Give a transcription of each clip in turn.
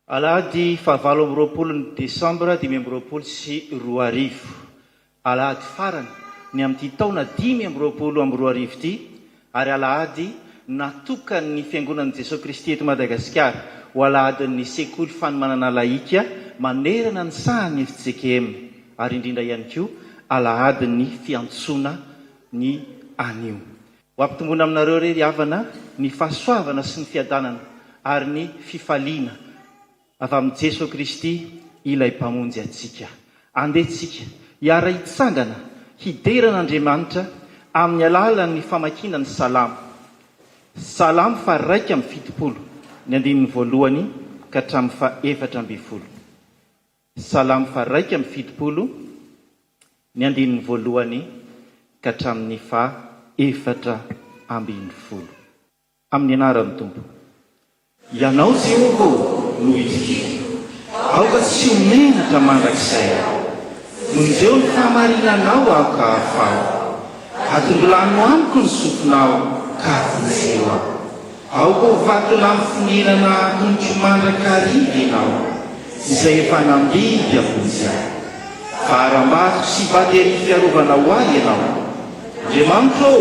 Alahady 7 Desambra 2024 alahady farany ny amin'ity taona 2024 ity, ary alahady natokany ny fiangonan'i Jesosy Kristy eto Madagasikara ho alahadin'ny sekoly fanomanana laika manerana ny sahan'ny FJKM, ary indrindra ihany koa alahadin'ny fiantsona ny anio. Ho ampitombona aminareo rery havana ny fahasoavana sy ny fiadanana ary ny fifaliana avy amin'ny Jesosy Kristy ilay mpamonjy atsika. Andetsika hiara hitsangana hideran'Andriamanitra amin'ny alalan'ny famakiana ny salamo. Salamo 170 ny andininy voalohany ka hatramin'ny 470. Salamo 170 ny andininy voalohany ka hatramin'ny 470. Amin'ny anaran'ny Tompo. Ianao Jehova no itikiko, aoka tsy homenatra mandrakizay aho. Monjeo ny fahamarinanao aho ka ahafao, atongolano amiko ny sofinao ka afonjeo aho. Aoka ho vatolamo fonenana tonitro mandrakariva ianao, izay efa nambidy afonjy aho. Vaharam-batoko sy batery fiarovana ho ahy ianao. Andriamanitra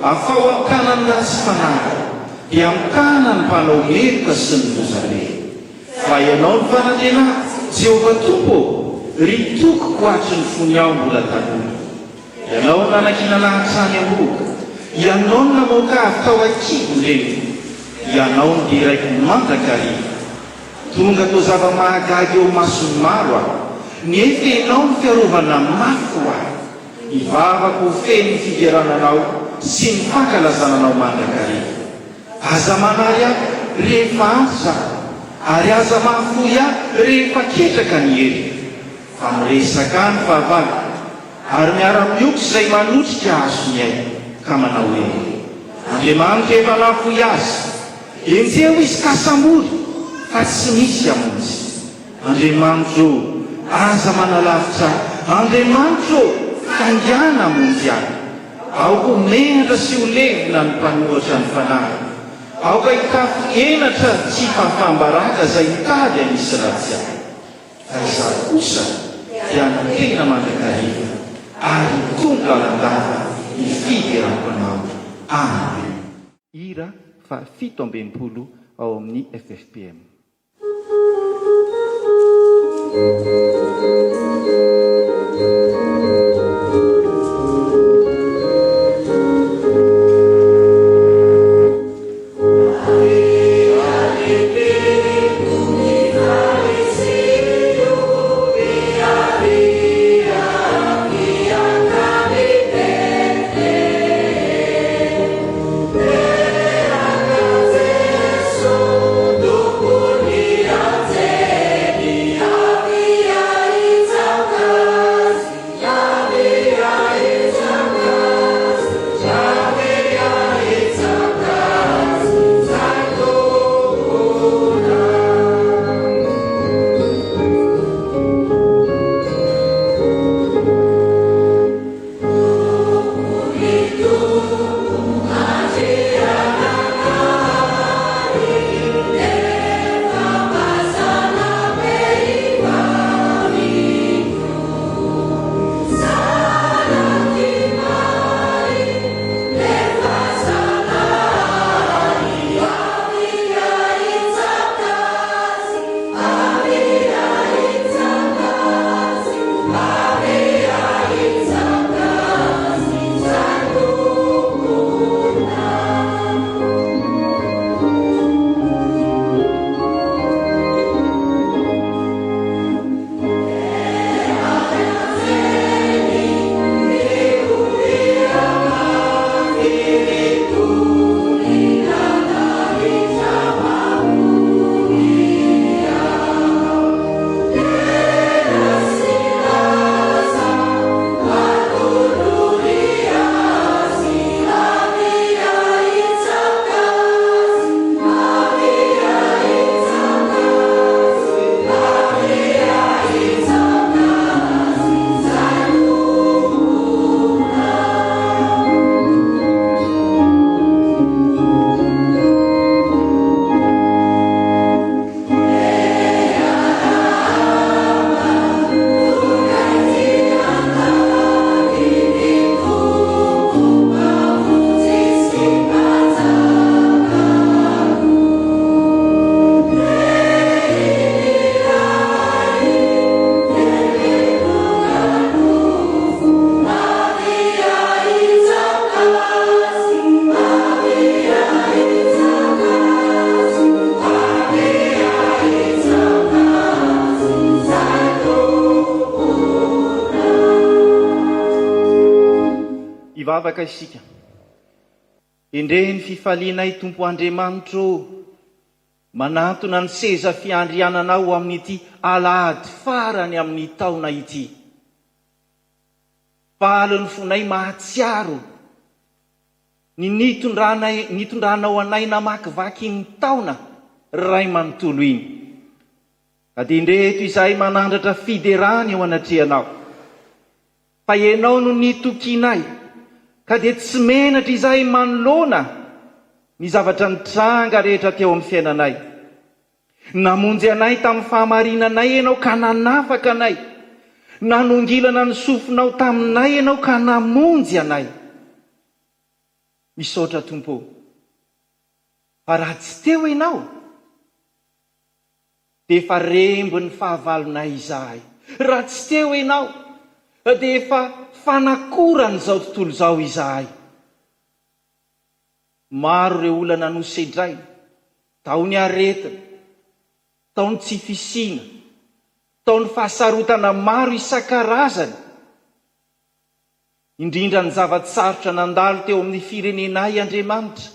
afao amkanana sy fanahy, dia amkana ny mpanao meloka sy ny lozale. Fa ianao ny fanantena Jehova Tompo, ry tokoko atry ny fony ao mbola tanora. Ianao ny nanakina lantrany amboka, ianao ny namoaka avy tao akibo leny, ianao ny diraiky ny mandrakariva. Tonga tao zava-mahagaga eo masony maro aho, nefa ianao ny fiarovana mafy ho ahy. Ivavako ho feno ny fiverananao sy ny fankalazananao mandrakariva. Aza manary aho rehefa antitra, ary aza mahafoy aho rehefa ketraka ny hery. Fa miresaka ny fahavalo, ary miara-mioky izay manotrika azo ny ainy, ka manao hoe: Andriamanitra efa nahafoy azy, enjeo izy kasamboly fa tsy misy amonjy. Andriamanitra aza manalavitra, Andriamanitra fangana amonjy ahy. Aoko menatra sy ho levina ny mpanohatra ny fanahy, aoka hitafo enatra tsy fafambaraka izay mitady anisy ratsy ahy. Fa izaho kosa dia ny tena mandrakariva, ary tonga landava ny fiveranako anao. Amen. Hira 770 ao amin'ny FFPM. Thank you. mivavaka isika. Endre ny fifalianay Tompo Andriamanitro, manantona ny seza fiandriananao amin'ity alahady farany amin'ny taona ity. Palony fonay mahatsiaro ny nitondranao anay namakivaky ny taona ray manontolo iny. Ka dia ndreto izahay manandratra fiderany ao anatrehanao. Fa ianao no nitokinay, ka dia tsy menatra izahay manoloana ny zavatra nitranga rehetra teo amin'ny fiainanay. Namonjy anay tamin'ny fahamarinanay ianao ka nanafaka anay. Nanongilana ny sofinao taminay ianao ka namonjy anay. Misaotra Tompo, fa raha tsy teo ianao dia efa rembo ny fahavalonay izahay. Raha tsy teo ianao dia efa fanakorany izao tontolo izao izahay. Maro ireo olana nosedray, tao ny aretina, tao ny tsy fisiana, tao ny fahasarotana maro isan-karazany, indrindra ny zavatsarotra nandalo teo amin'ny firenenay Andriamanitra.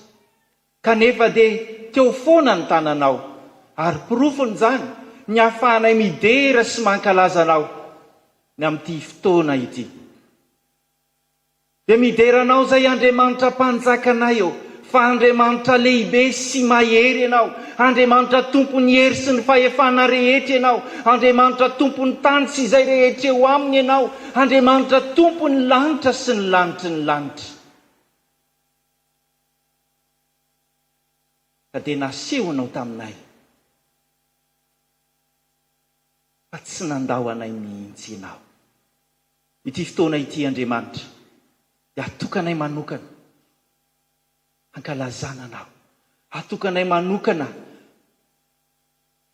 Kanefa dia teo foana ny tananao, ary porofony izany ny ahafahanay midera sy mankalaza anao ny amin'ity fotoana ity. Dia mideranao izay Andriamanitra mpanjakanay eo, fa Andriamanitra lehibe sy mahery ianao, Andriamanitra tompony hery sy ny fahefana rehetra ianao, Andriamanitra tompony tany sy izay rehetra eo aminy ianao, Andriamanitra tompony lanitra sy ny lanitry ny lanitra. Ka dia nasehonao taminay, fa tsy nandao anay mihitsy ianao. Ity fotoana ity Andriamanitra, dia atokanay manokana hankalazana anao, atokanay manokana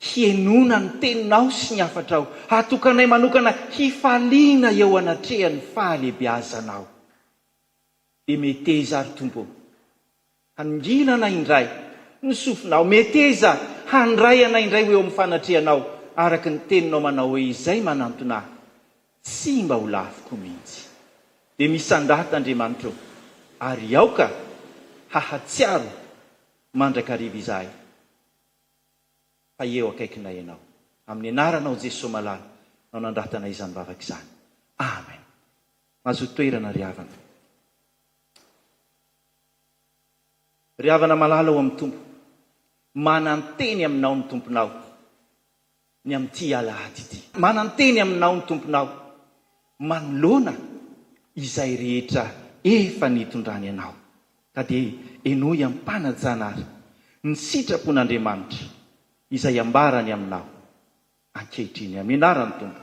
hienona ny teninao sy ny hafatrao, atokanay manokana hifaliana eo anatrehan'ny fahalebiazanao. Dia meteza ary Tompo, haningina anay indray ny sofinao, meteza handray anay indray eo amin'ny fanatrehanao, araka ny teninao manao hoe izay manantona tsy mba ho lafiko mihitsy. Dia misandata Andriamanitro, ary aoka hahatsiaro mandrakariva izahay. Fa eo akaikinay ianao, amin'ny anaranao Jesosy malala, nao nandratanay izany vavaka izany. Amen. Mahazo toerana ry havana. Ry havana malala ao amin'ny Tompo, mananteny aminao ny Tomponao ny amin'ity alahady ity. Mananteny aminao ny Tomponao manoloana izay rehetra efa nitondrany anao. Ka dia enoy ampanajana ary ny sitrapon'Andriamanitra izay ambarany aminao ankehitriny amin'ny anarany Tompo.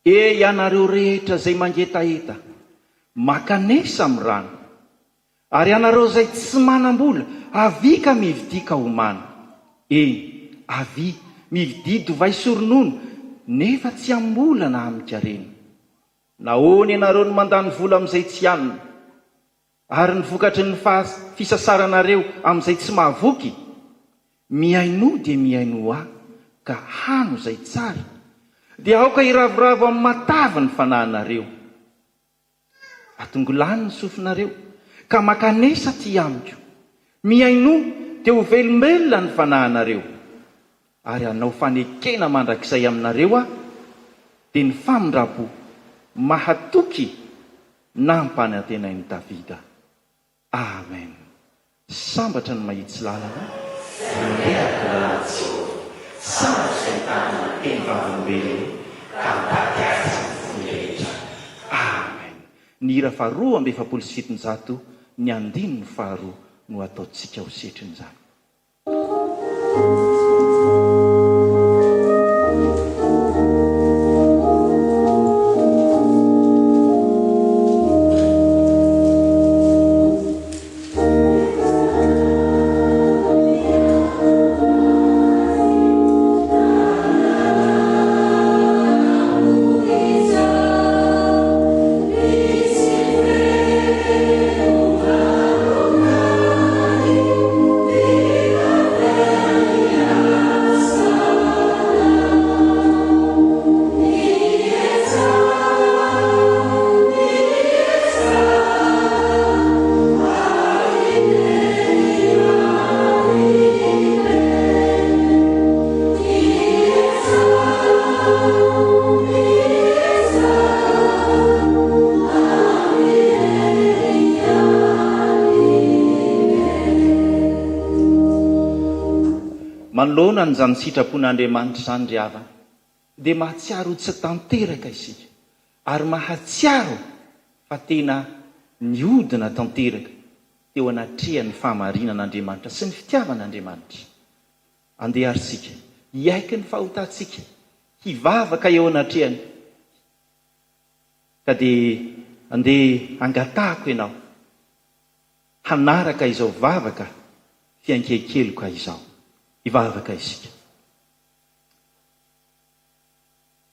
Ianareo rehetra izay mangetaheta, makanesa amin'ny rano, ary ianareo izay tsy manam-bola, avy ka mividika homana. Avy mividy divay sy ronono, nefa tsy ambolana amikarena. Nahoana ianareo no mandany vola amin'izay tsy hanina, ary ny vokatry ny fisasaranareo amin'izay tsy mahavoky? Miaino dia miaino aho, ka hano izay tsara, dia aoka iravoravo amin'ny matavy ny fanahinareo. Atongolany ny sofinareo, ka makanesa ty amiko. Miaino dia ho velombelona ny fanahinareo, ary hanao fanekena mandrakizay aminareo aho, dia ny famindrapo mahatoky nampanantenain'i Davida. Amen. Sambatra ny mahitsy lalana, rehaka lalana sambatra ahitana teny vavolombelona, ka mpaty azy ny rehetra. Amen. Ny hira faharoa amby efapolo sy fitonjato, ny andininy faharoa no ataontsika ho setrin'izany. Yeah. manoloana nyzany sitrapon'Andriamanitra izany ry havana, dia mahatsiaro tsy tanteraka isika, ary mahatsiaro fa tena niodina tanteraka teo anatrehan'ny fahamarinan'Andriamanitra sy ny fitiavan'Andriamanitra. Andeha ary sika hiaiky ny fahotantsika, hivavaka eo anatrehany, ka dia andeha angatahako ianao hanaraka izao vavaka fiankeikeloka izao. Hivavaka isika.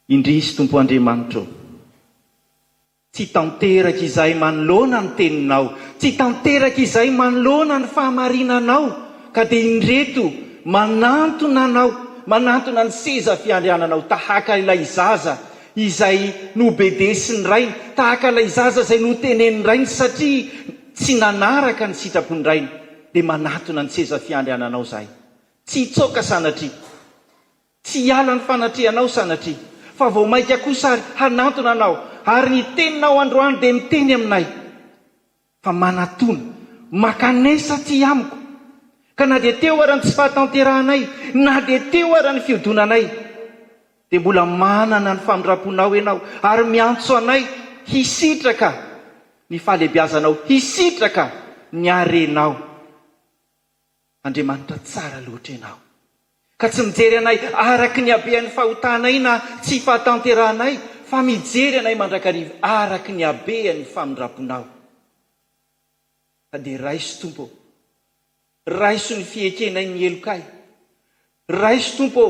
Indrisy Tompo Andriamanitra, tsy tanteraka izay manoloana ny teninao, tsy tanteraka izay manoloana ny fahamarinanao, ka dia indreto manantona anao, manantona ny seza fiandriananao, tahaka ilay zaza izay nobedesiny rainy, tahaka ilay zaza izay noteneniny rainy satria tsy nanaraka ny sitrapony rainy, dia manantona ny seza fiandriananao zahay. Tsy hitsoaka sanatria, tsy hiala ny fanatrehanao sanatria, fa vao maika kosa ary hanantona anao, ary ny teninao androany dia miteny aminay fa manatona, makanesa tsy amiko, ka na dia teo ara ny tsy fahatanterahanay, na dia teo ara ny fiodonanay, dia mbola manana ny famindramponao ianao, ary miantso anay hisitraka ny fahalebiazanao, hisitraka ny harenao. Andriamanitra tsara loatra ianao, ka tsy mijery anay araky ny habean'ny fahotanay na tsy fahatanterahanay, fa mijery anay mandrakariva araky ny habean'ny famindramponao. Ka dia raiso Tompo, raiso ny fiekenay mielokay, raiso Tompo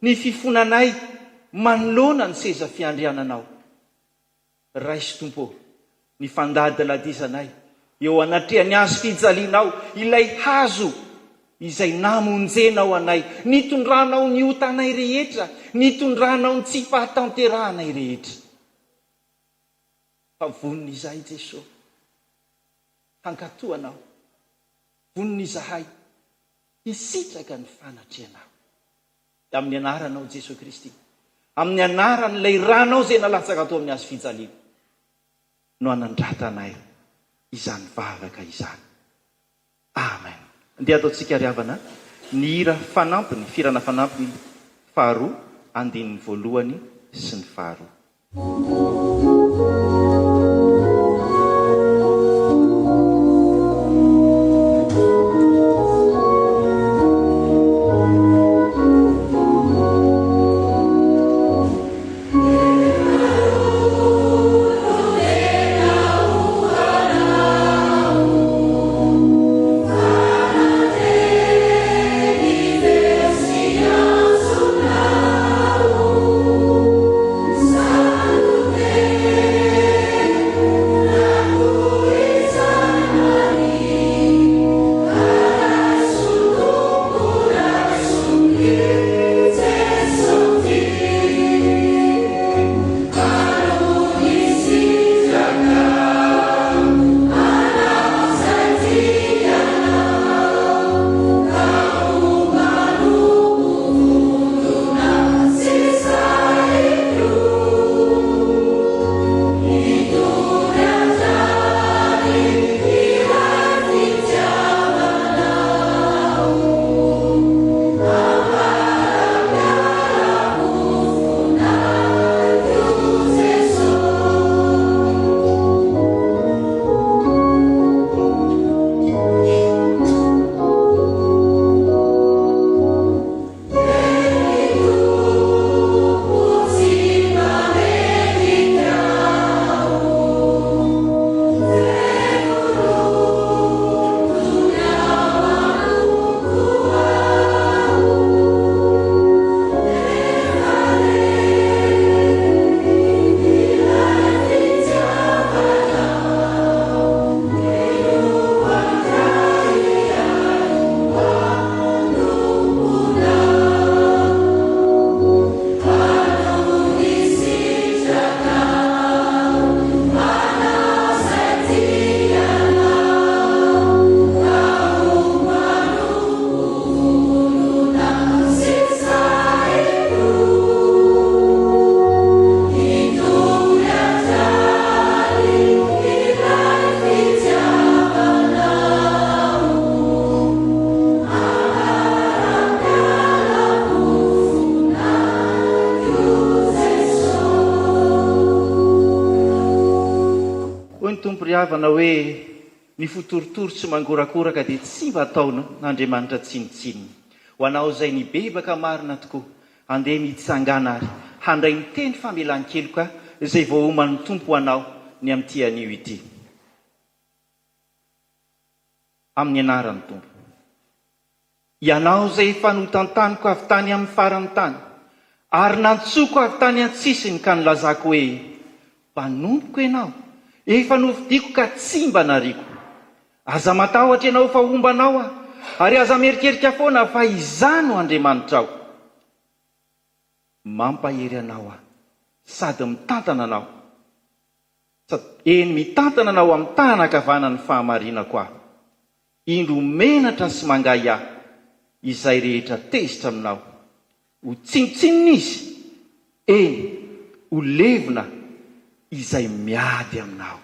ny fifonanay manoloana ny seza fiandriananao, raiso Tompo ny fandadiladisanay eo anatrehany hazo fijalianao, ilay hazo izay namonjenao anay, nitondranao ny otanay rehetra, nitondranao ny tsy fahatanterahanay rehetra. Fa vonona izahay Jesosy, hankatoanao, vonona izahay hisitraka ny fanatrehanao. Amin'ny anaranao Jesosy Kristy, amin'ny anaran'ilay ranao izay nalatsaka tao amin'ny hazo fijaliana, no anandratanay izany vavaka izany. Amen. Andeha ataontsika ry havana ny hira fanampiny, firana fanampiny faharoa, andininy voalohany sy ny faharoa. Amen. ny tompo ry havana hoe ny fotorotoro tsy mangorakoraka dia tsy mba ataona n'Andriamanitra tsinotsinony. Ho anao izay nibebaka marina tokoa, andeha mitsangana ary handray ny teny famelan-keloka izay voaoman'ny tompo ho anao ny amin'ity anio ity. Amin'ny anaran'ny tompo. Ianao izay efa notantaniko avy tany amin'ny farany tany, ary nantsoko avy tany an-tsisiny ka nilazako hoe mpanompoka ianao, efa novidiko ka tsy mba nariko. Aza matahotra ianao fa ombanao ary aza merikerika foana fa izano Andriamanitra ao. Mampahery anao sady mitantana anao. Eny mitantana anao amin'ny tanana ankavanana ny fahamarinako aho. Indro menatra sy mangay aho, izay rehetra tezitra aminao. Ho tsinotsinona izy, eny ho levona izay miady aminao.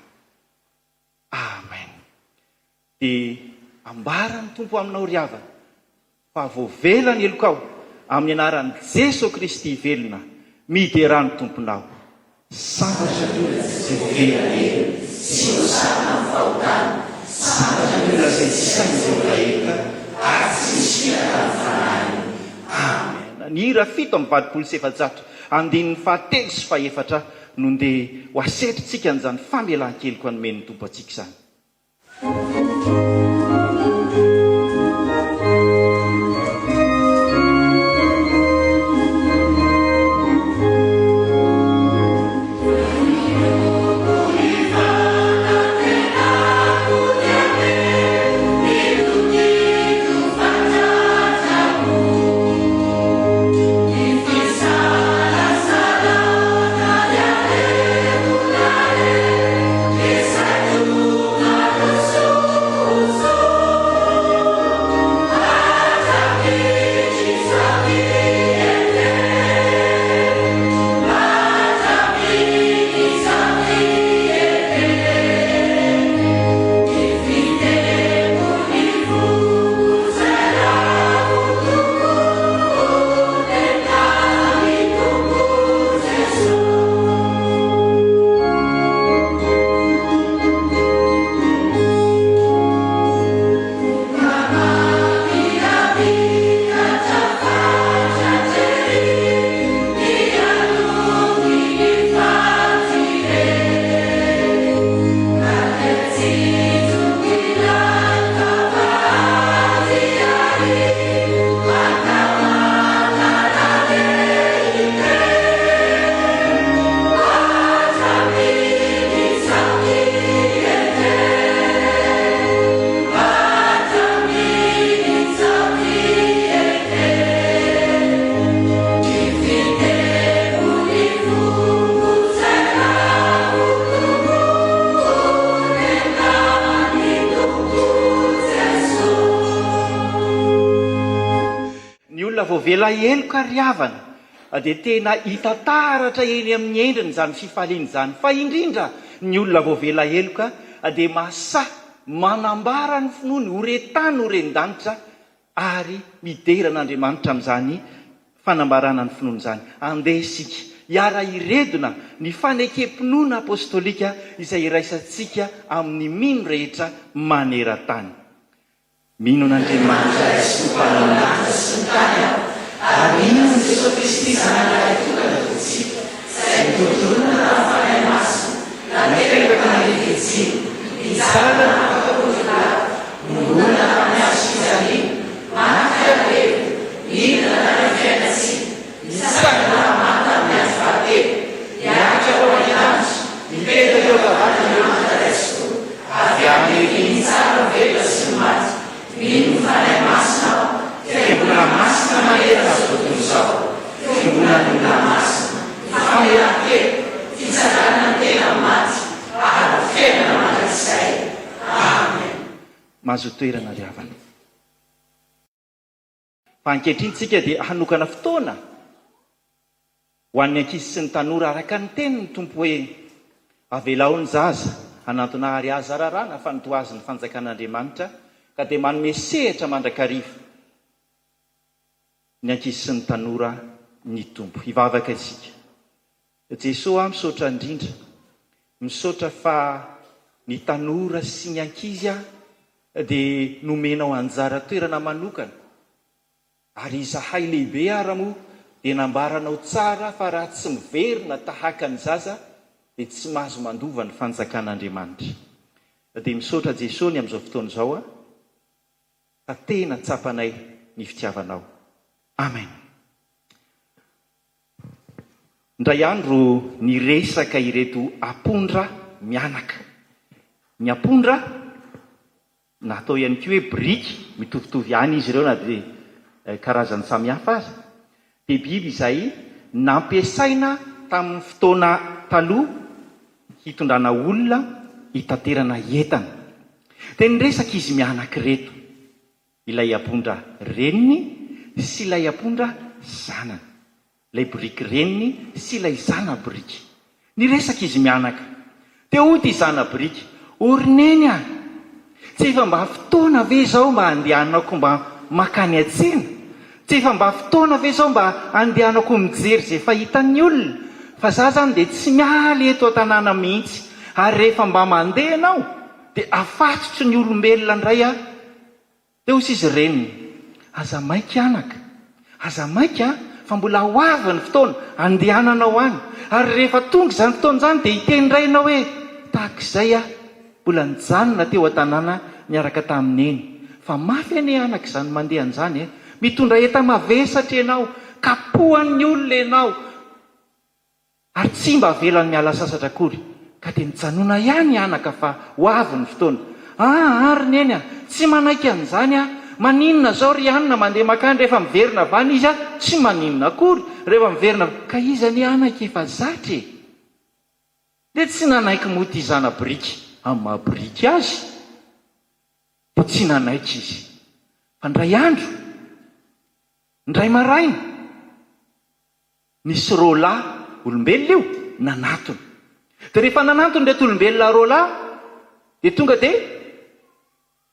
Amen. Dia ambaran'ny tompo aminao ry havana fa voavela ny elokao amin'ny anaran'i Jesosy Kristy velona, miderany tomponao. Sambatra ny olona izay voavela ny elo, sy hosana amin'ny fahotana. Sambatra ny olona izay tsy saina izay voaheloka, ary tsy misy firaka ny fanahiny. Amen. Ny hira 7:7 andininy 7 sy 8 no ndeha ho asetritsika an'izany famelan-keloka anomen'ny tompo antsika izany. Voavela eloka ry havana dia tena hita taratra eny amin'ny endriny izany fifaliana izany, fa indrindra ny olona voavela eloka dia mahasahy manambara ny finoany, horetany horen-danitra ary mideran'Andriamanitra amin'izany fanambarana ny finoany izany. Andeha isika hiara iredona ny fanekempinoana apôstôlika izay iraisantsika amin'ny mino rehetra maneran-tany. Mino n'Andriamanitra sy mpananana sy ny tany aho, ary mino ny Jesosy Kristy zanany iray tokana totsika, izay mitorotoroana raha fanahy masina, naneraka na levitsiny, mizarana na pakapolona, mongona amin'ny azo fizarina, manafika levy, mihinana na fiainatsiny, misakana na mata amin'ny azo fahatelo, miaraka ao an-danitra, mipetraka eo kavatany eo Kristo, avy amin'ny eviny tsara vela sy ny maty. Mino fanahy masina aho, fiangonana masina manerana azo tontolo izao, fiangonana olona masina, famelan-kelo, fitsakana ny tena maty, ary fiainana mandrakizay. Amen. Mahazo toerana ry havana. Fa ankehitriny tsika dia hanokana fotoana ho an'ny ankizy sy ny tanora araka ny teniny tompo hoe avelao ny zaza hanantonahary azy ararana fa nitoazy ny fanjakan'Andriamanitra, ka dia manome sehatra mandrakariva ny ankizy sy ny tanora ny tompo. Hivavaka isika. Jesosy misaotra indrindra, misaotra fa ny tanora sy ny ankizy dia nomenao anjara toerana manokana. Ary izahay lehibe ara moa dia nambaranao tsara fa raha tsy miverina tahaka ny zaza dia tsy mahazo mandova ny fanjakan'Andriamanitra. Dia misaotra Jesosy amin'izao fotoana izao fa tena tsapanay ny fitiavanao. Amen. Indray andro niresaka ireto ampondra mianaka. Ny ampondra natao ihany koa hoe biriky, mitovitovy ihany izy ireo na dia karazany samihafa aza. Dia biby izay nampiasaina tamin'ny fotoana taloha hitondrana olona hitaterana entana. Dia niresaka izy mianaka reto, ilay ampondra reniny sy ilay ampondra zanany, ilay biriky reniny sy ilay zana biriky. Niresaka izy mianaka. Dia hoy ty zana biriky, orineny a, tsy efa mba fotoana ve zao mba andehanako mba makany atsena? Tsy efa mba fotoana ve zao mba andehanako mijery izay fahitan'ny olona? Fa za zany dia tsy mialy eto an-tanàna mihitsy, ary rehefa mba mandeha anao dia afatotry ny olombelona indray a. Dia hoy izy reniny, aza maika anaka, aza maika fa mbola ho avy ny fotoana andehananao any. Ary rehefa tonga izany fotoana izany dia hitendrainao hoe tahak'izay mbola nijanona teo an-tanàna miaraka tamin'eny. Fa mafy anie anaka izany mandeha an'izany mitondra enta-mavesatra ianao, kapohan'ny olona ianao, ary tsy mba velany miala sasatra akory. Ka dia nijanona ihany anaka fa ho avy ny fotoana. Ary neny tsy manaiky an'izany maninona zao ry anina mandeha makany rehefa miverina vany izy tsy maninona akory rehefa miverina. Ka izy anie anaka efa zatra dia tsy nanaiky moa ty zana biriky amin'ny mahabiriky azy, dia tsy nanaiky izy. Fa ndray andro, ndray maraina, nisy rôlahy olombelona io nanatony. Dia rehefa nanatony reto olombelona rôlahy dia tonga dia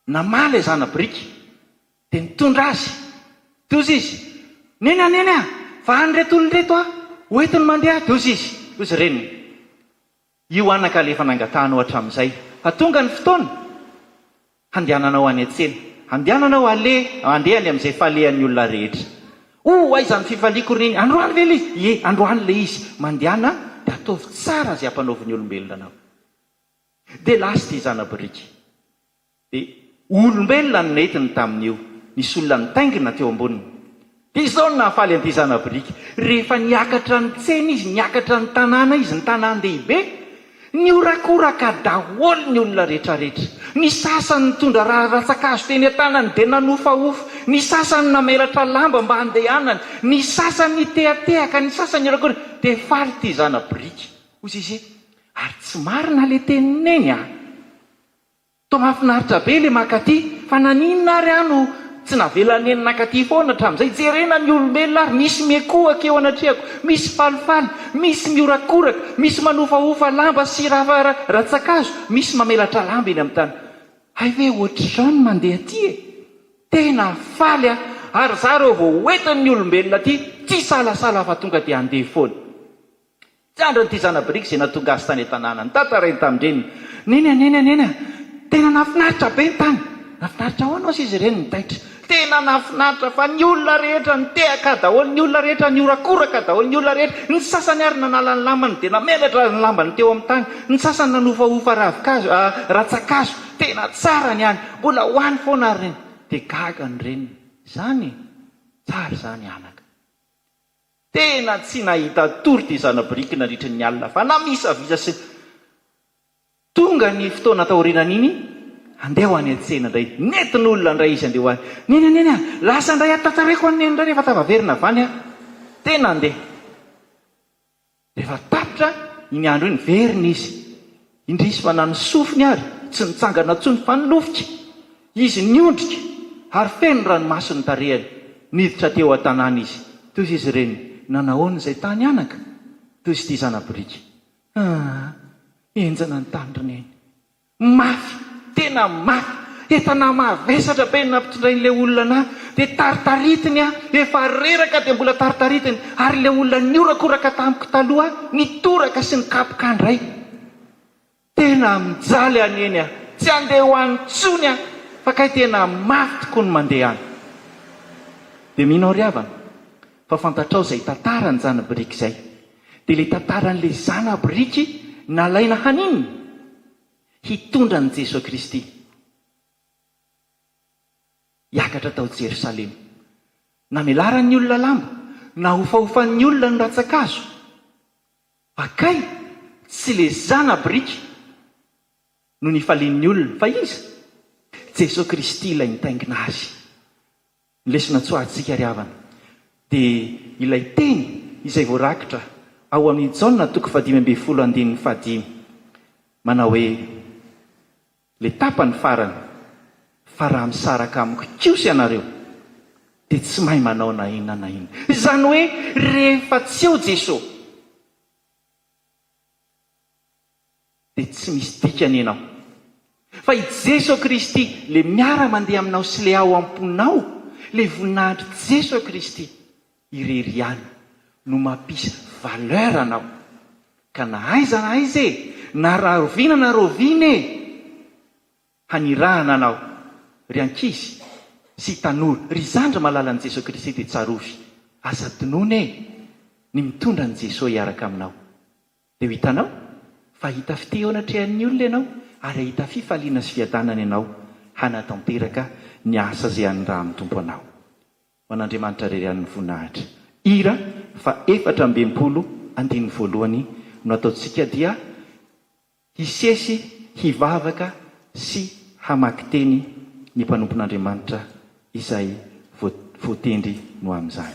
namaly zana biriky dia nitondra azy. Tozy izy, neny fa any reto olona reto hoentiny mandeha. Tozy izy, tozy reniny, io anaka lefa nangatanao hatramin'izay, fa tonga ny fotoana handehananao any an-tsena, handehananao andeha any amin'izay falehan'ny olona rehetra. Aiza ny fifaliako reniny? Androany ve ilay izy? Androany le izy mandehana dia ataovy tsara izay hampanaoviny olombelona anao. Dia lasy ty zana biriky. Dia olombelona ny netiny tamin'io, nisy olona nitaingina teo amboniny. Dia izao no nahafaly an'ity zana biriky. Rehefa niakatra ny tsena izy, niakatra ny tanàna izy, ny tanàn-dehibe, niorakoraka daholo ny olona rehetrarehetra. Ny sasany nitondra ratsakazo teny an-tanany dia nanofaofo, ny sasany namelatra lamba mba handehanany, ny sasany nitehatehaka, ny sasany niorakoraka. Dia faly ty zana biriky. Hoy izy, ary tsy marina le tenineny toa mahafinaritra be le makaty, fa naninona ary no tsy navelany eny nakaty foana hatramin'izay? Jerena ny olombelona ary misy miakohaka eo anatrehako, misy falifaly, misy miorakoraka, misy manofaofa lamba sy ratsakazo, misy mamelatra lamba eny amin'ny tany. Hay ve ohatr'izao ny mandeha ty tena faly ary za reo vao hoentin'ny olombelona ty tsy salasala fa tonga dia andeha foana. Tsy andronyity zana biriky izay natonga azy tany an-tanàna, nitantarainy tamin-dreniny. Neny tena nafinaritra be ny tany. Nafinaritra ahoana ozy izy ireny nitaitra? Tena nafinaritra fa ny olona rehetra nitehaka daholo, ny olona rehetra niorakoraka daholo, ny olona rehetra, ny sasany ary nanala ny lambany dia namelatra ny lambany teo amin'ny tany, ny sasany nanofaofa ravikazo ratsakazo, tena tsara ny any, mbola hoany foana ary reny. Dia gaga ny reniny, zany tsara zany anaka. Tena tsy nahita tory ty zana biriky nandritry ny alina, fa namisavisa sy tonga ny fotoana taorianan'iny andeha ho any an-tsena indray. Netin'olona indray izy andeha ho any. Neny lasa indray atataraiko any indray rehefa tavaverina vany tena andeha. Rehefa tapitra iny andro iny verina izy. Indrisy fa nany sofiny ary tsy nitsangana tsony fa nilofika. Izy niondrika ary feno ranomasony tarehany. Niditra teo an-tanàna izy. Toy izy ireny, nanahoana izay tany anaka? Toy izy ty zana biriky. Enjana ny tandrony eny. Mafy, tena mafy. Entana mavesatra be nampitondrain'ilay olona dia taritaritiny efa reraka dia mbola taritaritiny. Ary ilay olona niorakoraka tamiko taloha nitoraka sy nikapoka andray. Tena tena mijaly any eny a, tsy andeha ho any tsony a, fa kay tena mafy tokoa ny mandeha any. Dia minao ry havana fa fantatrao izay tantarany zana-biriky izay, dia ilay tantaran'ilay zana-biriky nalaina haniny hitondra ny Jesosy Kristy hiakatra tao Jerosalema, namelaran'ny olona lamba, na hofahofan'ny olona ny ratsakazo. Akay tsy le zana-biriky no nifalian'ny olona, fa iza? Jesosy Kristy ilay nitaingina azy. Ny lesona tsoahantsika ry havana dia ilay teny izay voarakitra ao amin'ny Jaona 5:15 manao hoe le tapany farany, fa raha misaraka amiko kosa ianareo dia tsy mahay manao na inona na inona. Izany hoe rehefa tsy eo Jesosy dia tsy misy dikany ianao, fa i Jesosy Kristy le miara mandeha aminao sy le ao am-ponao, le voninahitry Jesosy Kristy irery ihany no mampisy valeur anao, ka na aiza na aiza na raroviana na rovina hanirahana anao ry ankizy sy tanora, ry zandra malala ny Jesosy Kristy dia tsarovy, aza tonony ny mitondra ny Jesosy hiaraka aminao. Dia hitanao fa hita fite eo anatrehan'ny olona ianao, ary hita fifaliana sy fiadanana ianao hanatanteraka ny asa izay haniraha amin'ny tompo anao. Ho an'Andriamanitra irery an'ny voninahitra. Hira fa 4:1 no ataontsika dia hisesy, hivavaka sy hamaky teny ny mpanompon'Andriamanitra izay voatendry no amin'izany.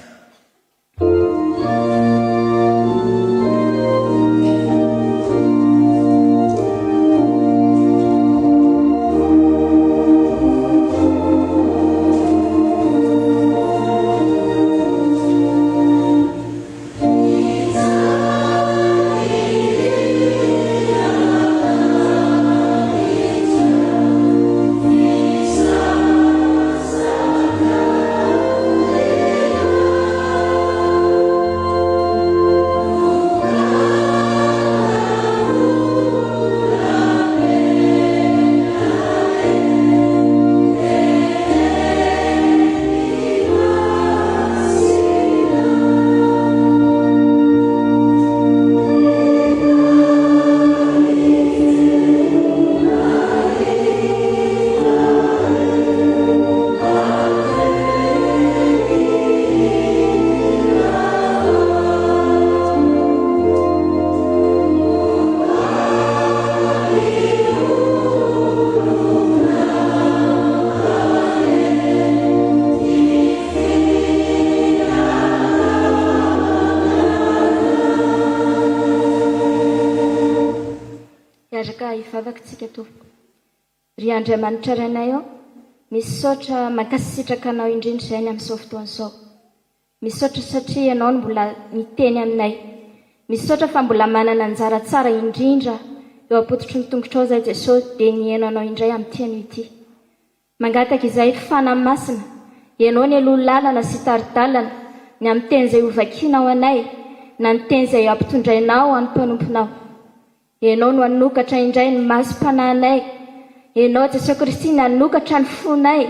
Ivavakatsika tompoko. Ry Andriamanitra ranay ao, misaotra mankasitraka anao indrindra izay amin'izao fotoana izao. Misaotra satria ianao no mbola miteny aminay. Misaotra fa mbola manana anjara tsara indrindra eo ampototry ny tongotrao izay Jesosy dia nihaino anao indray amin'ny tianao ity. Mangataka izay fanahy masina, ianao ny aloha lalana sy taridalana, ny amin'ny teny izay hovakianao anay, na ny teny izay ampitondrainao amin'ny mpanomponao. Ianao no hanokatra indray ny masom-panahinay. Ianao Jesosy Kristy nanokatra ny fonay,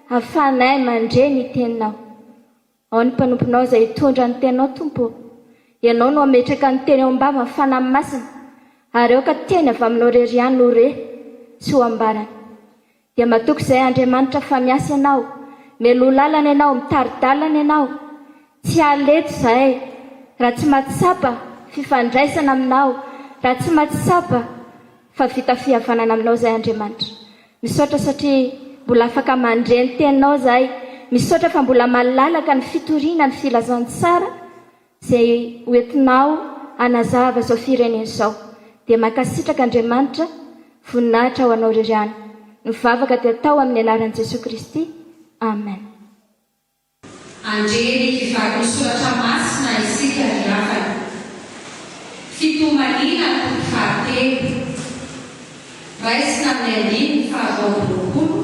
ahafahanay mandre ny teninao. Ao ny mpanomponao izay hitondra ny teninao tompo. Ianao no ametraka ny teny ao am-bava amin'ny fanahy masina, ary ao ka teny avy aminao rery ihany no re sy ho ambarany. Dia matoky izay Andriamanitra fa miasa ianao, mialoha lalana ianao, mitaridalana ianao. Tsy aleto izahay raha tsy mahatsapa fifandraisana aminao, raha tsy mahatsapa fa vita fihavanana aminao izay Andriamanitra. Misaotra satria mbola afaka mandre ny teninao izahay. Misaotra fa mbola malalaka ny fitoriana, ny filazantsara izay hoentinao hanazava izao firenena izao. Dia mankasitraka Andriamanitra, voninahitra ho anao rery ihany. Mivavaka dia tao amin'ny anaran'i Jesosy Kristy. Amen. Andreny kivaky ny soratra masina isika ry havana. Fitomanina toko fahatelo. Raisina amin'ny andininy faharoa amby roapolo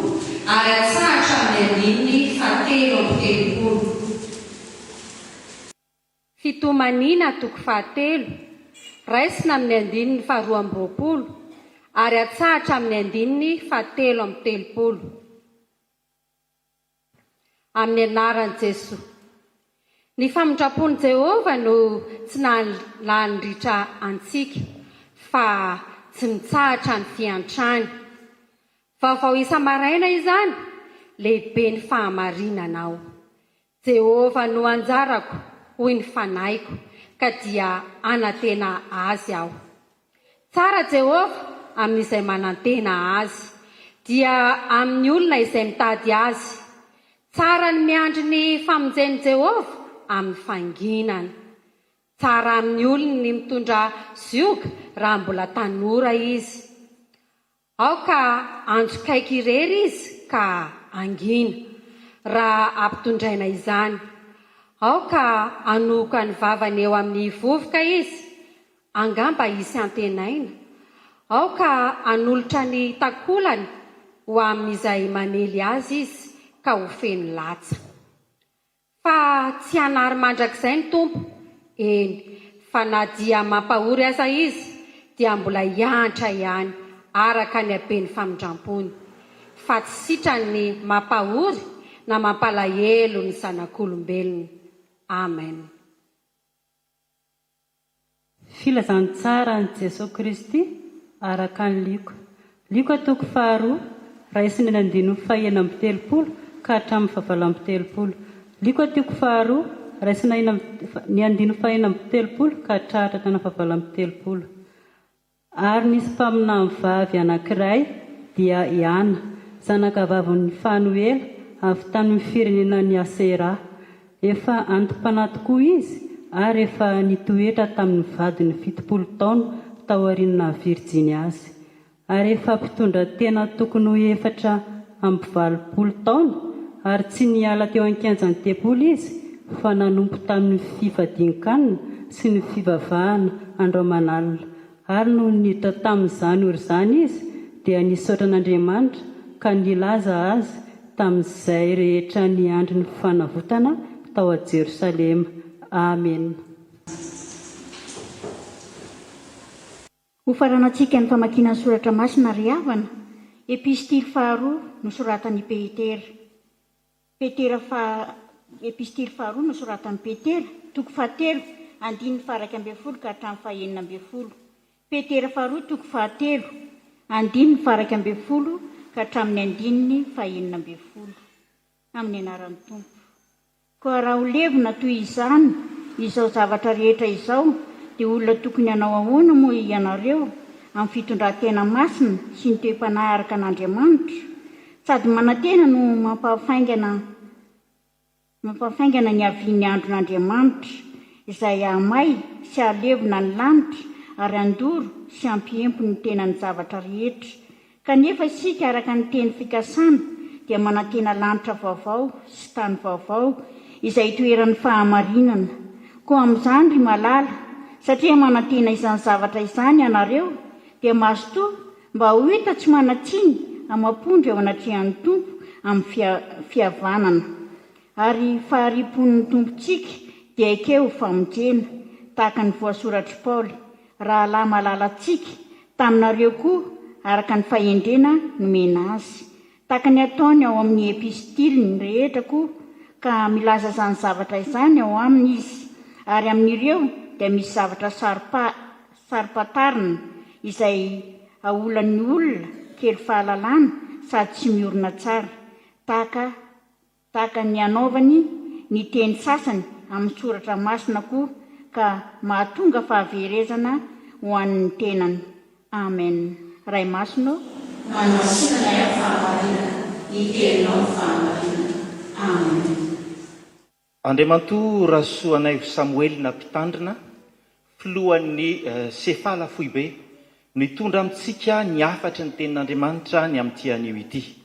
ary atsahatra amin'ny andininy fahatelo amby telopolo. Fitomanina toko fahatelo. Raisina amin'ny andininy faharoa amby roapolo ary atsahatra amin'ny andininy 7:30. Amin'ny anaran'i Jesosy. Ny famindrapon'i Jehova no tsy nandritra antsika, fa tsy mitsahatra ny fiantrany. Vaovao isa-maraina izany, lehibe ny fahamarinanao. Jehova no anjarako, hoy ny fanahyko, ka dia anantena azy aho. Tsara Jehova amin'izay manantena azy, dia amin'ny olona izay mitady azy. Tsara ny miandry ny famonjeny Jehova amin'ny fanginana. Tsara amin'ny olona ny mitondra zioka raha mbola tanora izy. Aoka andro-kaiky irery izy ka angina raha ampitondraina izany. Aoka anoka ny vavany eo amin'ny vovoka izy, angamba isy antenaina. Aoka anolotra ny takolany ho amin'izay manely azy izy ka ho feno latsa. Fa tsy hanary mandrakizay ny tompo, eny, fa na dia mampahory aza izy, dia mbola hiantra ihany araka ny habeny famindrampony. Fa tsy sitrany ny mampahory na mampalahelo ny zanak'olombelona. Amen. Filazantsara ny Jesosy Kristy araka ny liko. Liko toko 2, raisiny ny 9:30 ka hatramin'ny 7:30. Liko toko 2, raisiny ny 9:30 ka hatratra tana 7:30. Ary nisy mpaminany vavy anankiray dia Iana, zanaka vavin'ny Fanuela, avy tamin'ny firenena ny Asera. Efa antom-panahy tokoa izy, ary efa nitoetra tamin'ny vadiny 70 taona tao aoriana Virginia azy. Ary efa mpitondra tena tokony ho 420 taona, ary tsy niala teo an-kianjan'ny tempolo izy, fa nanompo tamin'ny fifadin-kanina sy ny fivavahana andro aman'alina. Ary no niditra tamin'izany ory izany izy, dia nisaotra an'Andriamanitra ka nilaza azy tamin'izay rehetra ny andro ny fanavotana tao a Jerosalema. Amen. Ho faranantsika ny famakiana ny soratra masina ry havana, epistily 2 nosoratan'i Petera. Epistily 2 nosoratan'i Petera, toko 7, 1:20 ka hatramin'ny 9:40. Petera 2 toko 7, 1:20 ka hatramin'ny 9:20. Amin'ny anaran'ny Tompo. Koa raha ho levona toy izany izao zavatra rehetra izao, dia olona tokony hanao ahoana moa ianareo amin'ny fitondran-tena masina sy ny toe-panahy araka an'Andriamanitra? Sady manantena no mampafaingana ny havian'ny andron'Andriamanitra, izay hamay sy halevona ny lanitra ary handoro sy hampiempo ny tenany zavatra rehetra. Kanefa isika araka ny teny fikasana dia manantena lanitra vaovao sy tany vaovao izay toeran'ny fahamarinana. Koa amin'izany ry malala, satria manantena izany zavatra izany ianareo, dia mazotoa mba ho hita tsy manatsiny amampondra eo anatrehan'ny Tompo amin'ny fihavanana. Ary faharipon'ny Tompontsika dia ekeo famonjena, tahaka ny voasoratry Paoly: raha lahy malalantsika taminareo koa araka ny fahendrena nomena azy. Tahaka ny ataony ao amin'ny epistiliny rehetra koa, ka milaza izany zavatra izany ao aminy izy. Ary amin'ireo dia misy zavatra sarim-patarina izay aolan'ny olona kely fahalalana sady tsy miorina tsara, tahaka ny anaovany ny teny sasany amin'ny soratra masina koa, ka mahatonga fahaverezana ho an'ny tenany. Amen. Ray masino Manosinana ya fahamarinana, itenao fahamarinana. Amen. Andriamantoa rasoanay Samuely nampitandrina filohan'ny Sefala Foibe nitondra amintsika ny afatry ny tenin'Andriamanitra ny amin'ity anio ity.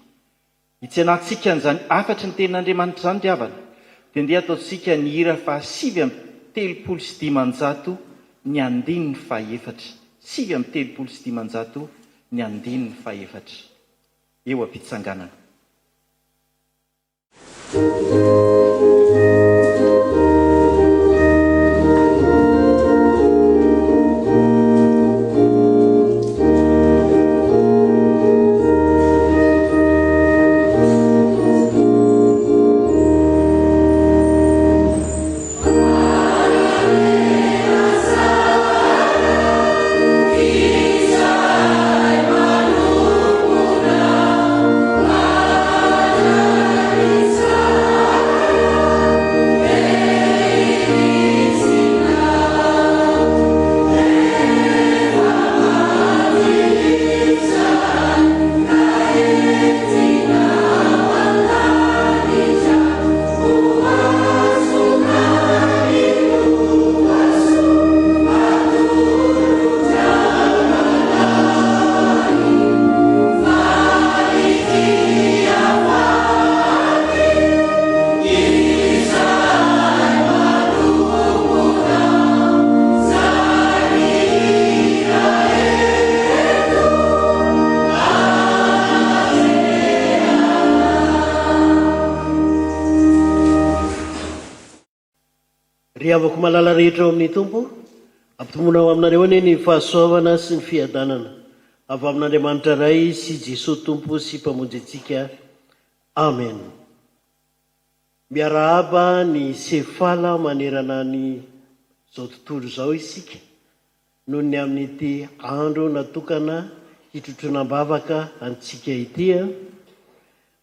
Hitsenatsika n'izany afatry ny tenin'Andriamanitra izany diavana, dia ndeha ataontsika ny hira fa 7:30 ny 4. 7:30 ny 4. Eo am-pitsanganana. ry havako malala rehetra ao amin'ny tompo, ampitomona ao aminareo anie ny fahasoavana sy ny fiadanana avy amin'Andriamanitra ray sy Jesosy tompo sy mpamonjy antsika. Amen. Miarahaba ny sefala manerana ny zao tontolo izao isika noho ny amin'ity andro natokana hitrotronam-bavaka antsika ity,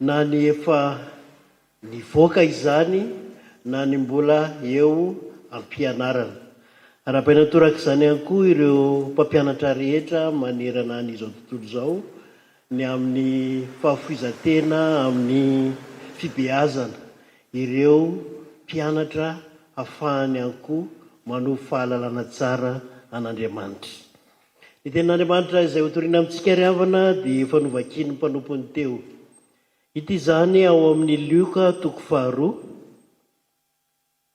na ny efa nivoaka izany na ny mbola eo ampianarana. Arapaina toraka izany ihany koa ireo mpampianatra rehetra manerana n'izao tontolo izao, ny amin'ny fahafoizantena, amin'ny fibeazana, ireo mpianatra ahafahany ihany koa manohy fahalalana tsara an'Andriamanitra. Ny tenin'Andriamanitra izay hotoriana amintsika ry havana dia efa novakiany mpanompony teo. Ity izany ao amin'ny Lioka 2:2,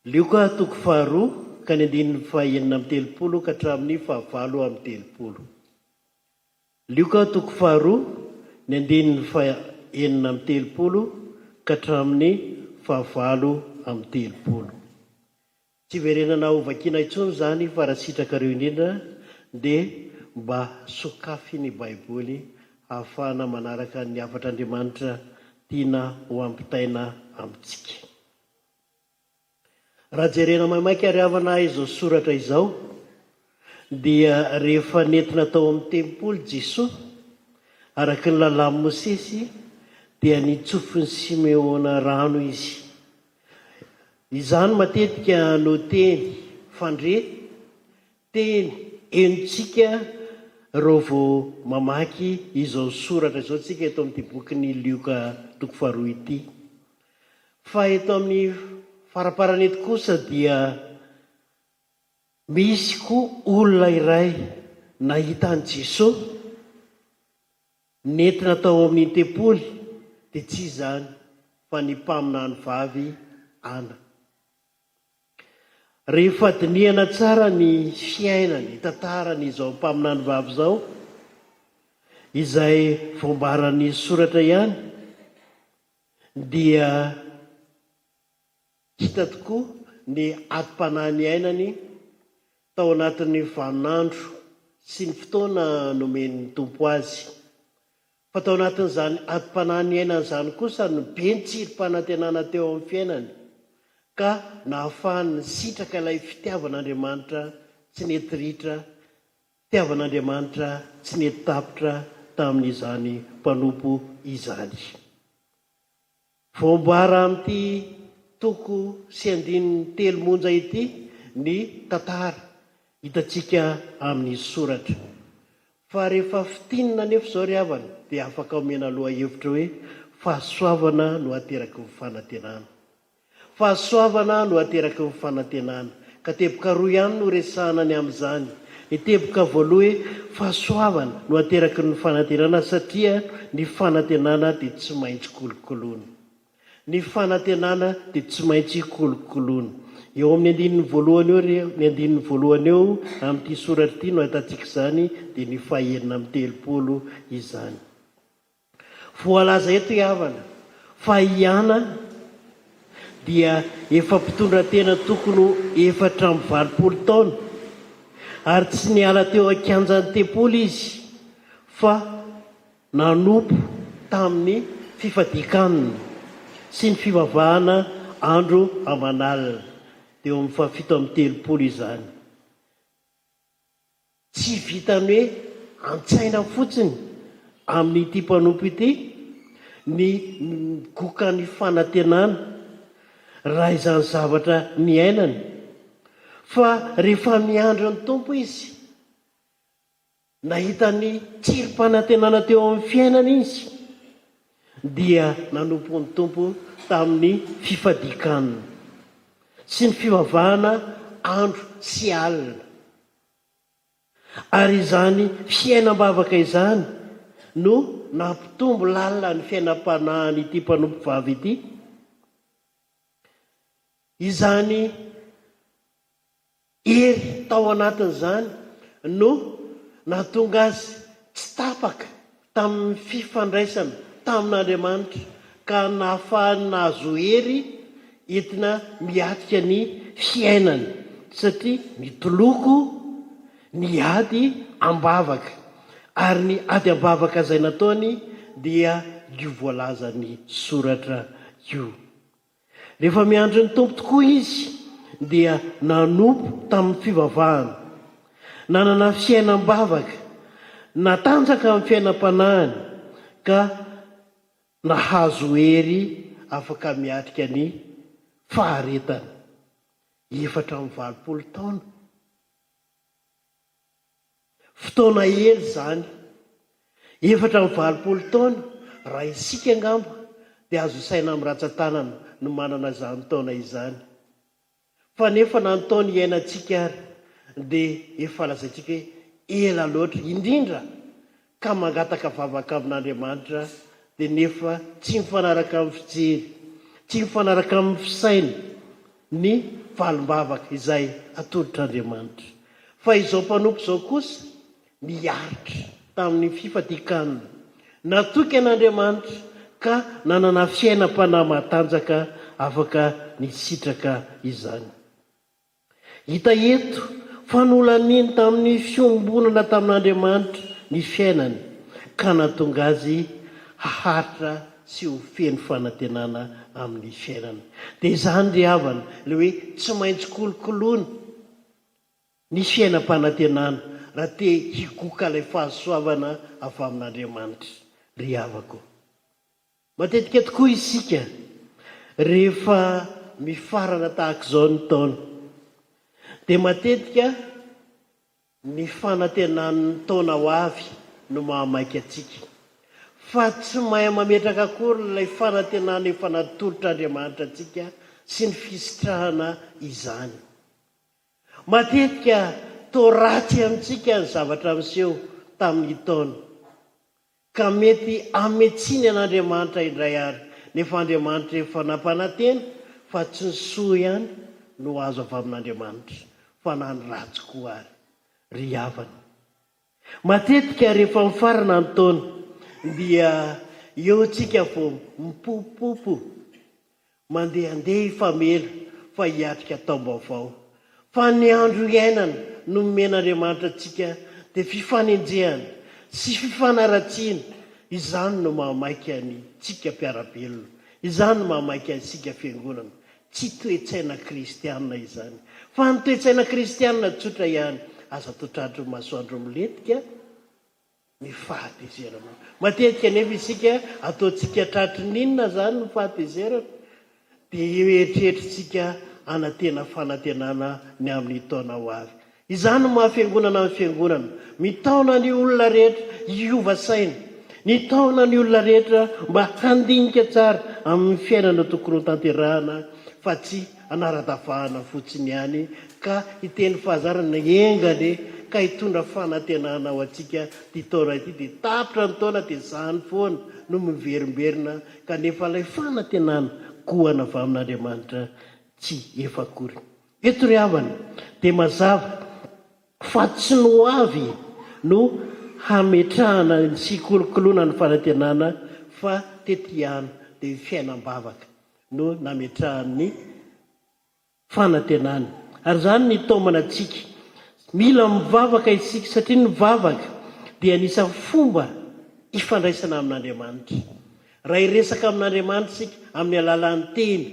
Lioka 2:2 ka ny 9:30 ka hatramin'ny 9:30. Lioka 2:2 ny 9:30 ka hatramin'ny 9:30. Tsy verenana ho vakiana intsony izany fa raha sitrakareo indrindra dia mba sokafy ny Baiboly ahafahana manaraka ny hafatr'Andriamanitra tiana ho ampitaina amintsika. Raha jerena maimaika ary havana izao soratra izao dia rehefa nentina tao amin'ny tempolo Jesosy araka ny lalamin'i Mosesy dia nitsofiny Simeona rano izy. Izany matetika no teny fandre, teny enontsika reo vao mamaky izao soratra izao tsika eto amin'ity bokyny Lioka 2:2 ity. Fa eto amin'ny faraparany eto kosa dia misy koa olona iray nahita an' Jesosy nentina tao amin'ny tempoly, dia tsy izany fa ny mpaminany vavy Ana. Rehefa dinihana tsara ny fiainany, tantarany izao mpaminany vavy izao, izay voambaran'ny soratra ihany, dia hita tokoa ny atom-panahy ny ainany tao anatin'ny vaninandro sy ny fotoana nomen'ny tompo azy. Fa tao anatin'izany atom-panahy ny ainany izany kosa no be ny tsirom-panantenana teo amin'ny fiainany, ka nahafahany sitraka ilay fitiavan'Andriamanitra tsy netiritra, fitiavan'Andriamanitra tsy netitapitra tamin'izany mpanompo izany. Voambara amin'ity 3:3 monja ity ny tantara hitantsika amin'ny soratra. Fa rehefa fitinina nefa izao ry havana dia afaka omena aloha hevitra hoe fahasoavana no ateraky ny fanantenana. Fahasoavana no ateraky ny fanantenana. Ka teboka roa ihany no resahana ny amin'izany. Ny teboka voalohany hoe fahasoavana no ateraky ny fanantenana, satria ny fanantenana dia tsy maintsy kolokoloana. Ny fanantenana dia tsy maintsy kolokoloana. Eo amin'ny 9:1 eo amin'ity soratra ity no ahitantsika izany, dia ny 9:30 izany. Voalaza eto havana fa hiana dia efa mpitondra tena tokony 420 taona, ary tsy niala teo an-kianjan'ny tempoly izy, fa nanompo tamin'ny fifadikanina sy ny fivavahana andro aman'alina teo amin'ny 7:30 izany. Tsy vitany hoe an-tsaina fotsiny amin'ity mpanompo ity ny goka ny fanantenana raha izany zavatra ny ainany, fa rehefa miandro ny tompo izy, nahita ny tsirom-panantenana teo amin'ny fiainana izy, dia nanompo ny tompo tamin'ny fifadikanina sy ny fivavahana andro sy alina. Ary izany fiainam-bavaka izany no nampitombo lalina ny fiainam-panahiny ity mpanompo vavy ity. Izany hery tao anatin'izany no nahatonga azy tsy tapaka tamin'ny fifandraisana tamin'Andriamanitra, ka nahafahany nahazo hery entina miatika ny fiainany satria mitoloko ny ady ambavaka ary ny ady ambavaka izay nataony dia io voalaza ny soratra io. Rehefa miandry ny tompo tokoa izy dia nanompo tamin'ny fivavahana, nanana fiainam-bavaka, natanjaka amin'ny fiainam-panahiny ka nahazo hery afaka miatrika ny faharetana 420 taona. Fotoana hely zany, 420 taona raha isika angamba dia azo isaina amin'ny ratsan-tanana no manana izany taona izany. Fa nefa nataony iainantsika ary dia efa lazaintsika hoe ela loatra, indrindra ka mangataka vavaka amin'Andriamanitra dia nefa tsy mifanaraka amin'ny fijery, tsy mifanaraka amin'ny fisainy ny valim-bavaka izay atolotr'Andriamanitra. Fa izao mpanompo izao kosa niaritra tamin'ny fifadikanana, natoky an'Andriamanitra ka nanana fiainam-panahy matanjaka afaka nisitraka izany. Hita eto fa nolaniny tamin'ny fiombonana tamin'Andriamanitra ny fiainany ka natonga azy haharitra sy ho feno fanantenana amin'ny fiainana. Dia izany ry havana le hoe tsy maintsy kolokoloana ny fiainam-panantenana raha te hikoka ilay fahasoavana avy amin'Andriamanitra. Ry havako, matetika tokoa isika rehefa mifarana tahaka izao ny taona dia matetika ny fanantenan'ny taona ho avy no mahamaika atsika, fa tsy mahay mametraka akory ilay fanantenana efa natolotr'Andriamanitra atsika sy ny fisitrahana izany. Matetika toa ratsy amintsika ny zavatra miseho tamin'ny taona ka mety ametsiny an'Andriamanitra indray ary, nefa Andriamanitra efa nampanantena fa tsy ny soa ihany no azo avy amin'Andriamanitra fa na ny ratsy koa ary. Ry havana, matetika rehefa mifarana ny taona dia eo tsika vao mipopopo mandehandeha ifamela fa hiatrika taom-baovao. Fa ny andro iainana no nomen'Andriamanitra atsika dia fifanenjehana sy fifanaratsiana. Izany no mahamaika ny tsika mpiarabelona, izany no mahamaika antsika fiangonana. Tsy toe-tsaina kristianina izany, fa ny toe-tsaina kristianina tsotra ihany. Aza totrandro masoandro miletika ny fahatezerana. Matetika nefa isika ataontsika tratry ninona zany ny fahatezerana dia eritreretritsika anantena fanantenana ny amin'ny taona ho avy. Izany no mahafiangonana amin'ny fiangonana, mitaona ny olona rehetra hiova saina, ny taona ny olona rehetra mba handinika tsara amin'ny fiainana tokony ho tanterahana fa tsy anaradavahana fotsiny ihany, ka hiteny fahazarana engane ka hitondra fanantenana ho atsika ty taona ity. Dia tapitra ny taona dia zany foana no miverimberina kanefa ilay fanantenana koana avy amin'Andriamanitra tsy efa akory. Eto ry havana dia mazava fa tsy no avy no hametrahana sy kolokoloana ny fanantenana, fa tetihana dia fiainam-bavaka no nametrahan'ny fanantenana. Ary zany ny taomana antsika mila mivavaka isika, satria ny vavaka dia anisan'ny fomba ifandraisana amin'Andriamanitra. Raha iresaka amin'Andriamanitra isika amin'ny alalan'ny teny,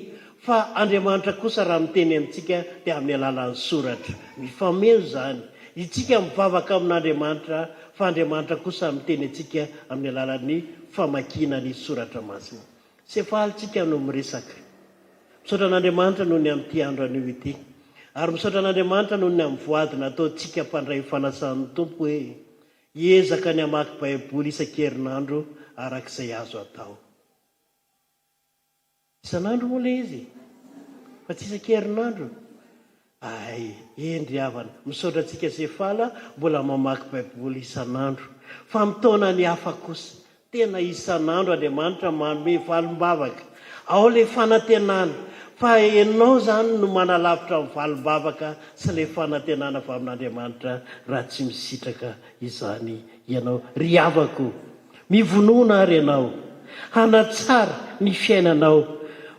fa Andriamanitra kosa raha miteny amintsika dia amin'ny alalan'ny soratra. Mifameno zany, isika mivavaka amin'Andriamanitra fa Andriamanitra kosa miteny antsika amin'ny alalan'ny famakiana ny soratra masina. Sefahalitsika no miresaka. Misaotra an'Andriamanitra noho ny amin'ity andro anio ity, ary misaotra an'Andriamanitra noho ny amin'ny voadina ataontsika mpandray fanasan'ny tompo hoe hiezaka ny hamaky baiboly isan-kerinandro arak'izay azo atao. Isan'andro moa le izy fa tsy isan-kerinandro. Ay, endry havana, misaotra antsika Sefala mbola mamaky baiboly isan'andro, fa mitaona ny hafa kosa tena isan'andro Andriamanitra manome valim-bavaka ao le fanantenana. Fa ianao zany no manalavitra amin'ny valim-bavaka sy le fanantenana avy amin'Andriamanitra raha tsy misitraka izany ianao. Ry havako, mivonona ary ianao, hanatsara ny fiainanao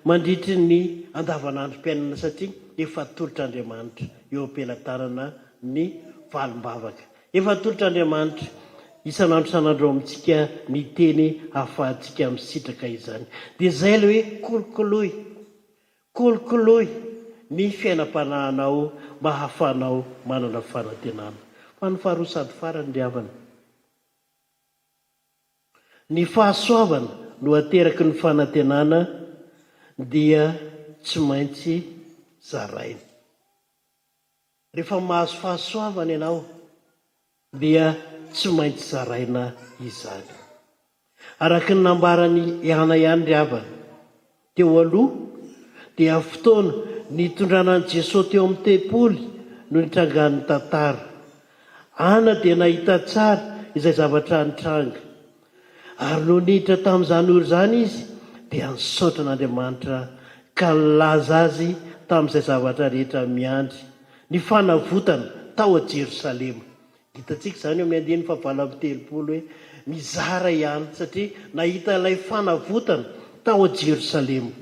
mandritry ny andavanandrom-piainana, satria efa tolotr'Andriamanitra eo ampelantanana ny valim-bavaka. Efa tolotr'Andriamanitra isan'andro san'andro amintsika ny teny hahafahantsika misitraka izany. Dia izay ilay hoe kolokoloy ny fiainam-panahinao mba hahafahanao manana fanantenana. Fa ny faharoa sady farany ry havana, ny fahasoavana no ateraky ny fanantenana dia tsy maintsy zaraina. Rehefa mahazo fahasoavana ianao dia tsy maintsy zaraina izany. Araka ny nambarany ihana ihany ry havana teo aloha dia fotoana nitondrana an' Jesosy teo amin'ny tempoly no nitrangan'ny tantara. Ana dia nahita tsara izay zavatra nitranga, ary no niditra tamin'izany oro izany izy dia nisaotra an'Andriamanitra ka nilaza azy tamin'izay zavatra rehetra miandry. Ny fanavotana tao a Jerosalema. Hitantsika izany amin'ny 9:7 hoe mizara ihany satria nahita ilay fanavotana tao a Jerosalema.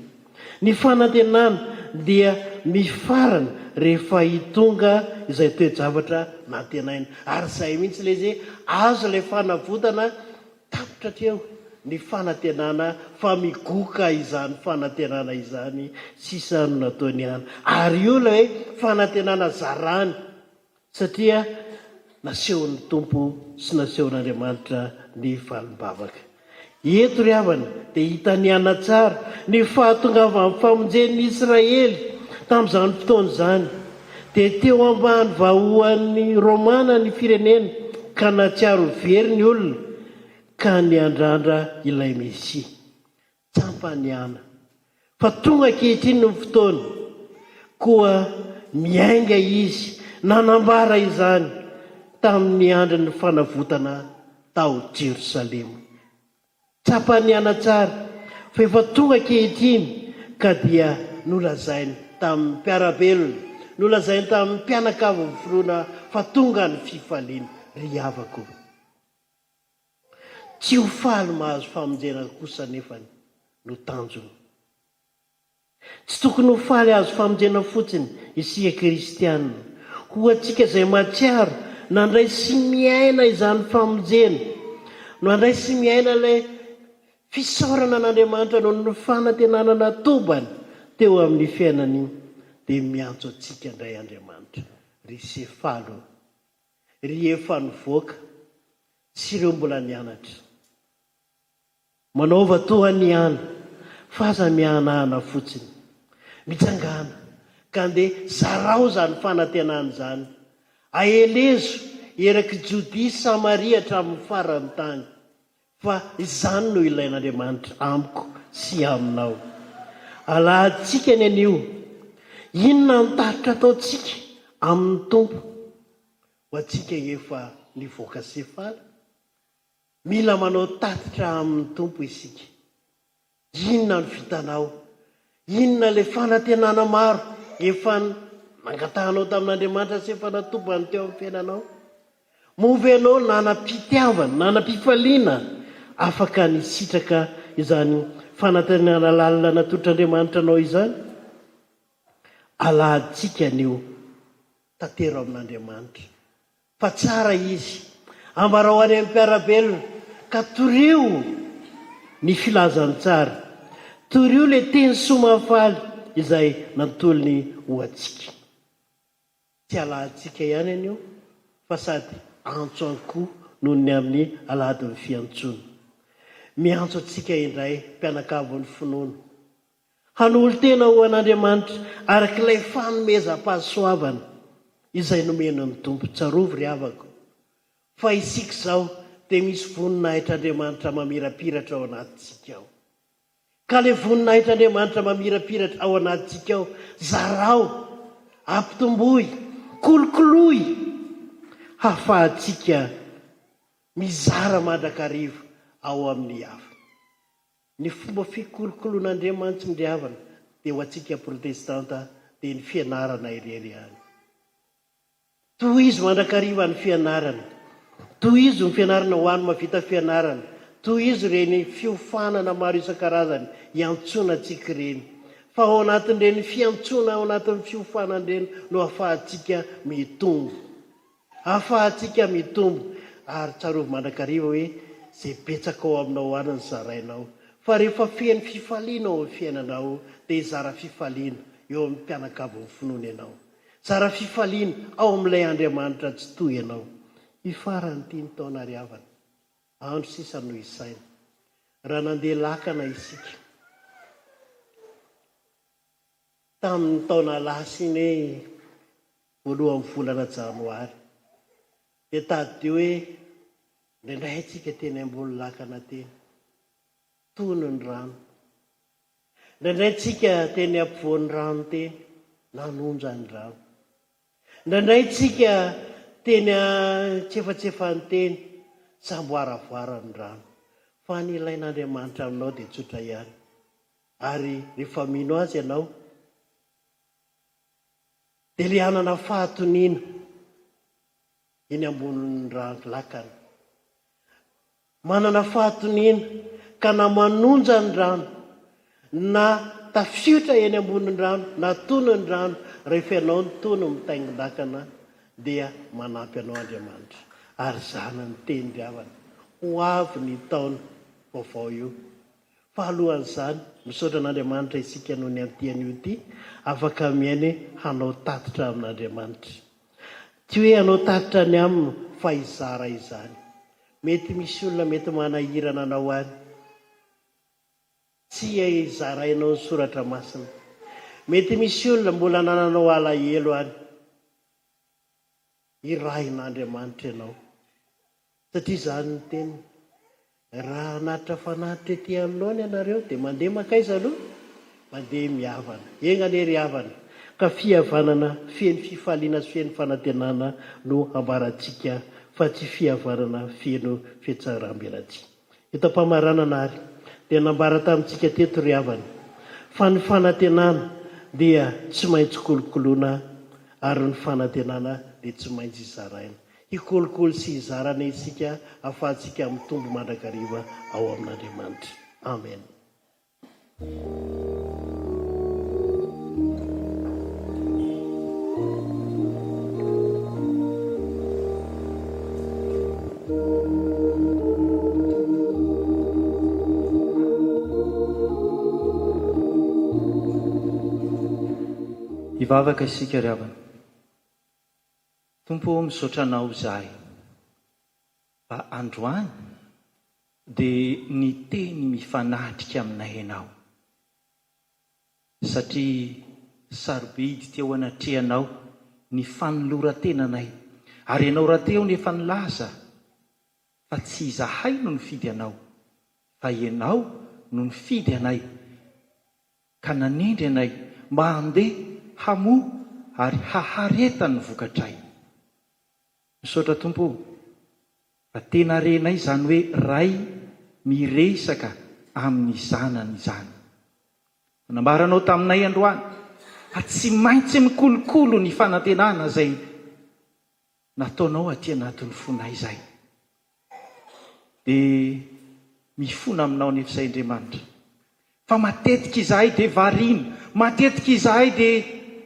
Ny fanantenana dia mifarana rehefa hitonga izay toe-javatra nantenaina. Ary izay mihitsy ilay izay azo ilay fanavotana tapitra hatreo ny fanantenana fa migoka izany fanantenana izany sisa no nataony ihany. Ary io ilay hoe fanantenana zarany satria nasehon'ny Tompo sy nasehon'Andriamanitra ny valim-bavaka. Eto ry havana dia hitaniana tsara ny fahatongavan'ny famonjen'ny Israely tamin'izany fotoana izany. Dia teo ambany vahoan'ny Romana ny firenena ka natsiaro very ny olona ka niandrandra ilay Mesia. Tsampaniana fa tonga ankehitriny ny fotoana koa miainga izy nanambara izany tamin'ny andron'ny fanavotana tao Jerosalema. Tsapaniana tsara fa efa tonga ankehitriny ka dia nolazainy tamin'ny mpiarabelona, nolazainy tamin'ny mpianakavy foroana fa tonga ny fifaliana. Ry havako, tsy ho faly mahazo famonjena kosa nefany no tanjony. Tsy tokony ho faly azo famonjena fotsiny isika kristianina, ho antsika izay matsiaro nandray sy miaina izany famonjena, nandray sy miaina ilay fisaorana an'Andriamanitra noho ny fanantenana tobany teo amin'ny fiainany, dia miantso antsika indray Andriamanitra. Ry sefalo, ry efa nivoaka sy ireo mbola nianatra, manaova toa niana fa aza mianahana fotsiny, mitsangana ka andeha zarao izany fanantenana izany, aelezo eraky Jodia Samaria hatramin'ny farany tany. Fa izany no ilain'Andriamanitra amiko sy aminao. Alahantsika ny anio, inona ny taritra ataontsika amin'ny Tompo ho antsika efa nivoaka sefala? Mila manao tatitra amin'ny Tompo isika. Inona ny vitanao? Inona ilay fanantenana maro efa nangatahanao tamin'Andriamanitra sy efa natombany teo amin'ny fiainanao? Movy ianao nanam-pitiavana, nanam-pifaliana, afaka nisitraka izany fanantenana lalina natolotr'Andriamanitra anao izany? Alahantsika anio tantero amin'Andriamanitra. Fa tsara izy ambarao any amin'ny mpiarabelona ka torio ny filazany tsara, torio ilay teny somafaly izay nantolony ho antsika. Tsy alahantsika ihany anio fa sady antso ankoho noho ny amin'ny aladin'ny fiantsoana. Miantso antsika indray mpianakavy ny finoana, hanolo tena ho an'Andriamanitra araka ilay fanomezam-pahasoavana izay nomena ny Tompo. Tsarovy ry havako, fa isika izao dia misy voninahitr'Andriamanitra mamirapiratra ao anatintsika ao. Ka ilay voninahitr'Andriamanitra mamirapiratra ao anatintsika ao, zarao, ampitomboy, kolokoloy, hahafahantsika mizara mandrakariva ao amin'ny hafa. Ny fomba fikolokolon'Andriamanitra ny havana dia ho antsika protestanta dia ny fianarana irery ihany. Tohizo mandrakariva ny fianarana, tohizo ny fianarana ho any mavita fianarana, tohizo ireny fiofanana maro isan-karazany iantsoana antsika ireny. fa ao anatin'ireny fiantsona ao anatin'ny fiofanan'ireny no ahafahantsika mitombo, ary tsarovy mandrakariva hoe zay betsaka ao aminao any ny zarainao. Fa rehefa feno fifaliana ao amin'ny fiainanao dia zara fifaliana eo amin'ny mpianakavy finoana ianao, zara fifaliana ao amin'ilay Andriamanitra tsy toy ianao. Ifarany ity ny taona riavana, andro sisa no isaina, raha nandeha lakana isika tamin'ny taona lasa iny hoe voalohan'ny volana janoary, dia tady hoe indraindray tsika teny ambony lakana teny tono ny rano, indraindray tsika teny ampovoan'ny rano teny nanonja ny rano, indraindray tsika teny tsefatsefany teny samboaravoara ny rano. Fa ny ilain'Andriamanitra aminao dia tsotra ihany, ary rehefa mino azy ianao dia le hanana fahatoniana eny ambonin'ny rano lakana, manana fahatoniana ka na manonja ny rano na tafiotra eny ambonin'ny rano na tono ny rano, rehefa ianao ny tono mitaingin-dakana dia manampy anao Andriamanitra. Ary zana ny teny riavana, ho avy ny taona vaovao io. Fahalohany'izany misaotra an'Andriamanitra isika noho ny antian'io ity, afaka miainy hanao tatitra amin'Andriamanitra. Tsy hoe hanao tatitra ny aminy fa izara izany. Mety misy olona mety manahirana anao any, tsy izarainao ny soratra masina. Mety misy olona mbola nananao alahelo any, irahin'Andriamanitra ianao, satria izany ny teniny. Raha hanatitra fanatitra ety aminao ny ianareo dia mandeha makaiza aloha? Mandeha mihavana. Engany havana, ka fihavanana feno fifaliana sy feno fanantenana no ambarantsika, fa tsy fihavanana feno fiatsaram-belatsy. Etam-pamaranana ary dia nambara tamintsika teto ry havana fa ny fanantenana dia tsy maintsy kolokoloana, ary ny fanantenana dia tsy maintsy izaraina. Hikolokolo sy izarana isika ahafahantsika mitombo mandrakariva ao amin'Andriamanitra. Amen. Hivavaka isika ry havana. Tompo, misaotra anao izahay fa androany dia ny teny mifanatrika aminay ianao, satria sarobidy teo anatrehanao ny fanoloran-tenanay, ary ianao raha teo nefa nilaza fa tsy izahay no nifidy anao fa ianao no nifidy anay, ka nanendry anay mba handeha hamoa ary hahareta ny vokatray. Misaotra Tompo fa tena renay izany hoe ray miresaka amin'ny zanany izany. Nambaranao taminay androany fa tsy maintsy mikolokolo ny fanantenana izay nataonao aty anatin'ny fonay izay. Dia mifona aminao nefa izay Andriamanitra, fa matetika izahay dia variana, matetika izahay dia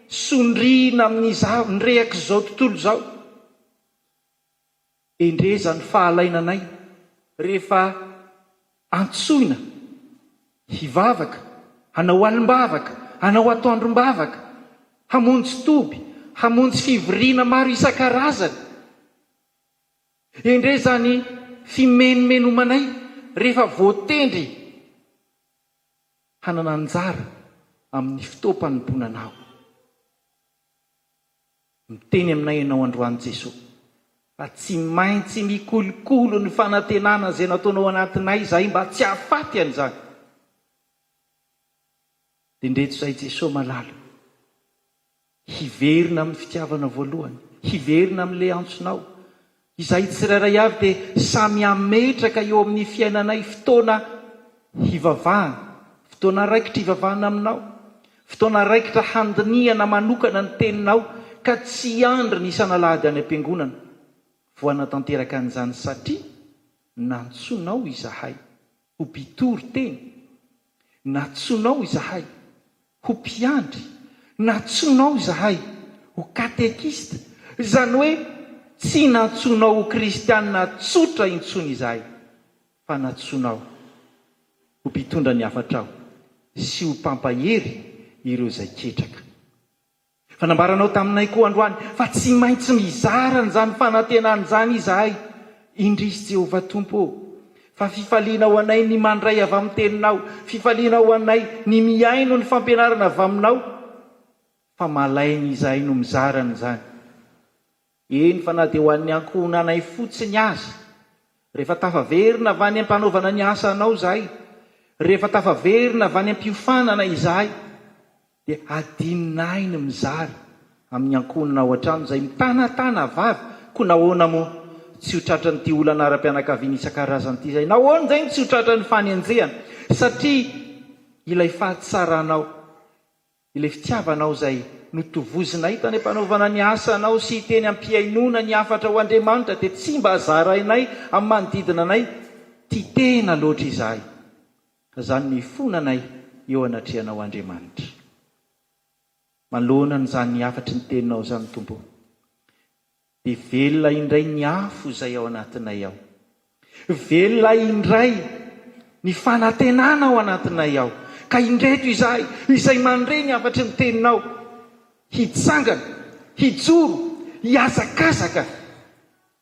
sondriana amin'ny rehaka izao tontolo izao. Endreza ny fahalainanay rehefa antsoina hivavaka, hanao alim-bavaka, hanao atoandrom-bavaka, hamonjy toby, hamonjy fivoriana maro isan-karazany. Endreza ny fimenomenomanay rehefa voatendry hanana anjara amin'ny fitoam-panomponanao. Miteny aminay ianao androany Jesosy fa tsy maintsy mikolokolo ny fanantenana izay nataonao anatinay izay mba tsy hahafaty an'izany. Dia ndreto izay Jesosy malala, hiverina amin'ny fitiavana voalohany, hiverina amin'ilay antsonao izay tsirairay avy dia samy hametraka eo amin'ny fiainanay fotoana hivavahana, fotoana raikitra hivavahana aminao, fotoana raikitra handiniana manokana ny teninao, ka tsy andry ny isanalahady any am-piangonana voanatanteraka an'izany, satria nantsonao izahay ho mpitory teny, nantsonao izahay ho mpiandry, natsonao izahay ho katekista, izany hoe tsy natsonao ho kristianina tsotra intsony izahay, fa natsonao ho mpitondra ny hafatrao sy ho mpampahery ireo izay ketraka. Fanambaranao taminay koa androany fa tsy maintsy mizara n'izany fanantenana izany izahay, indrisy Jehovah Tompo, fa fifaliana ho anay ny mandray avy amin'ny teninao, fifaliana ho anay ny miaino ny fampianarana avy aminao, fa malainy izahay no mizarana izany. Eny fa na dia ho an'ny ankohonanay fotsiny azy, rehefa tafaverina avy any ampanaovana ny asa anao izahay, rehefa tafaverina avy any ampiofanana izahay, dia adininay ny mizara amin'ny ankohonana ao an-trano izay mitanatana vavy, koa nahoana moa tsy ho tratra nyity olana ara-pianakaviana isan-karazany ity izay, nahoana izay tsy ho tratra ny fanenjehana, satria ilay fahatsaranao, ilay fitiavanao izay notovozinay tany ampanaovana ny asa anao sy teny ampiainona ny hafatra ho Andriamanitra, dia tsy mba zarainay amin'ny manodidina anay tia tena loatra izahay, ka izany ny fonanay eo anatrehanao Andriamanitra. Malona n'izany ny hafatry ny teninao izany Tompo, dia velona indray ny afo izay ao anatinay ao, velona indray ny fanantenana ao anatinay ao, ka indreto izahay izay mandray ny hafatry ny teninao hitsangana, hijoro, hiazakazaka,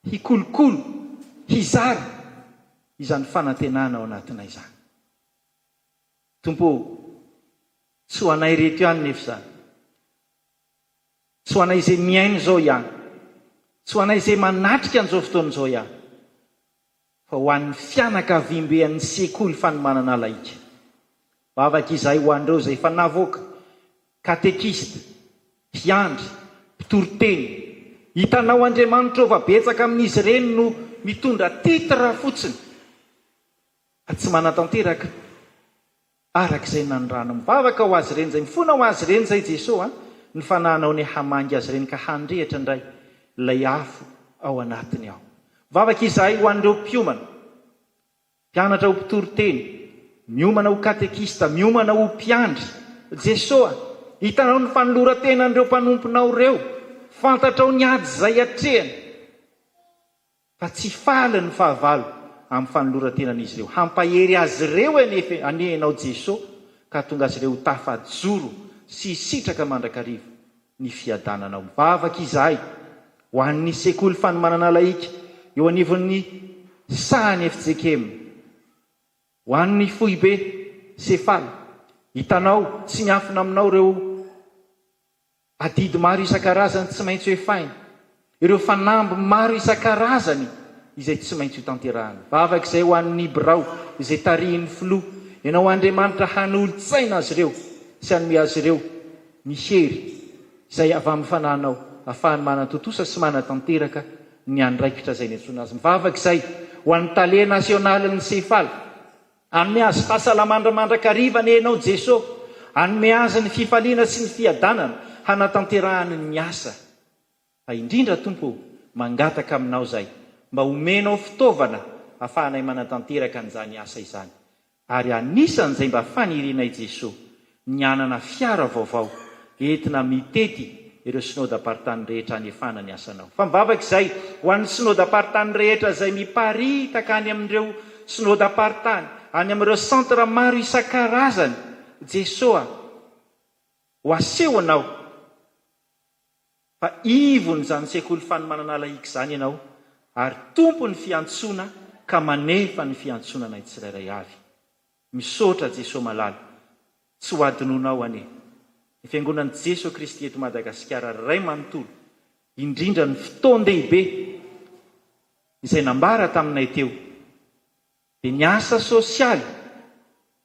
hikolokolo, hizara izany fanantenana ao anatinay izany. Tompo, tsy ho anay reto ihany nefa izany, tsy ho anay izay miaino izao ihany, tsy ho anay izay manatrika an'izao fotoan'izao ihany, fa ho an'ny fianakaviam-be an'ny sekoly fanomanana laika. Vavaka izahay ho an'ireo izay efa navoaka, katekista, mpiandry, mpitoroteny, hitanao Andriamanitra fa betsaka amin'izy ireny no mitondra titra fotsiny, fa tsy manatanteraka arak'izay nandrano mivavaka ho azy ireny, izay mifona ho azy ireny izay Jesosy, ny fanahinao ny hamangy azy ireny ka handrehitra indray ilay afo ao anatiny ao. Vavaka izahay ho an'ireo mpiomana, mpianatra ho mpitoroteny, miomana ho katekista, miomana ho mpiandry, Jesosy, hitanao ny fanoloran-tenan'ireo mpanomponao ireo, fantatrao ny ady izay hatrehany, fa tsy faly ny fahavalo amin'ny fanoloran-tenan'izy ireo, hampahery azy ireo anehanao Jesosy, ka tonga azy ireo tafajoro sy sitraka mandrakariva ny fiadananao. Vavaka izahay ho an'ny sekoly fanomanana laika eo anivon'ny sahany Efijekemy, ho an'ny foibe Sefaly, hitanao tsy miafina aminao ireo adidy maro isan-karazany tsy maintsy hoefaina, ireo fanamby maro isan-karazany izay tsy maintsy ho tanterahana. Vavaka izay ho an'ny birao izay tarihin'ny filoha, ianao Andriamanitra hanolo-tsaina azy ireo sy hanome azy ireo mihery izay avy amin'ny fanahinao, ahafahany manan-totosa sy manan-tanteraka ny andraikitra izay niantsona azy. Mivavaka izay ho an'ny tale nasionalin'ny Sefaly, hanome azy fahasalamandra mandrakariva ny ianao Jesosy, hanome azy ny fifaliana sy ny fiadanana, hanatanterahany ny asa. Fa indrindra Tompo, mangataka aminao izay mba homenao fitaovana ahafahanay manatanteraka an'izany asa izany, ary anisan'izay mba fanirinay Jesosy ny anana fiara vaovao entina mitety ireo synodam-paritany rehetra anefana ny asanao. Fa mivavaka izay ho an'ny synodam-paritany rehetra izay miparitaka any amin'ireo synodam-paritany, any amin'ireo centre maro isan-karazany, Jesosy, ho asehonao fa ivony izany sekoly fanomanana laika izany ianao, ary tompo ny fiantsoana ka manefa ny fiantsonanay tsirairay avy. Misaotra Jesosy malala, tsy ho adinonao ane. Ny fiangonan'i Jesosy Kristy eto Madagasikara ray manontolo, indrindra ny fotoan-dehibe izay nambara taminay teo, dia ny asa sosialy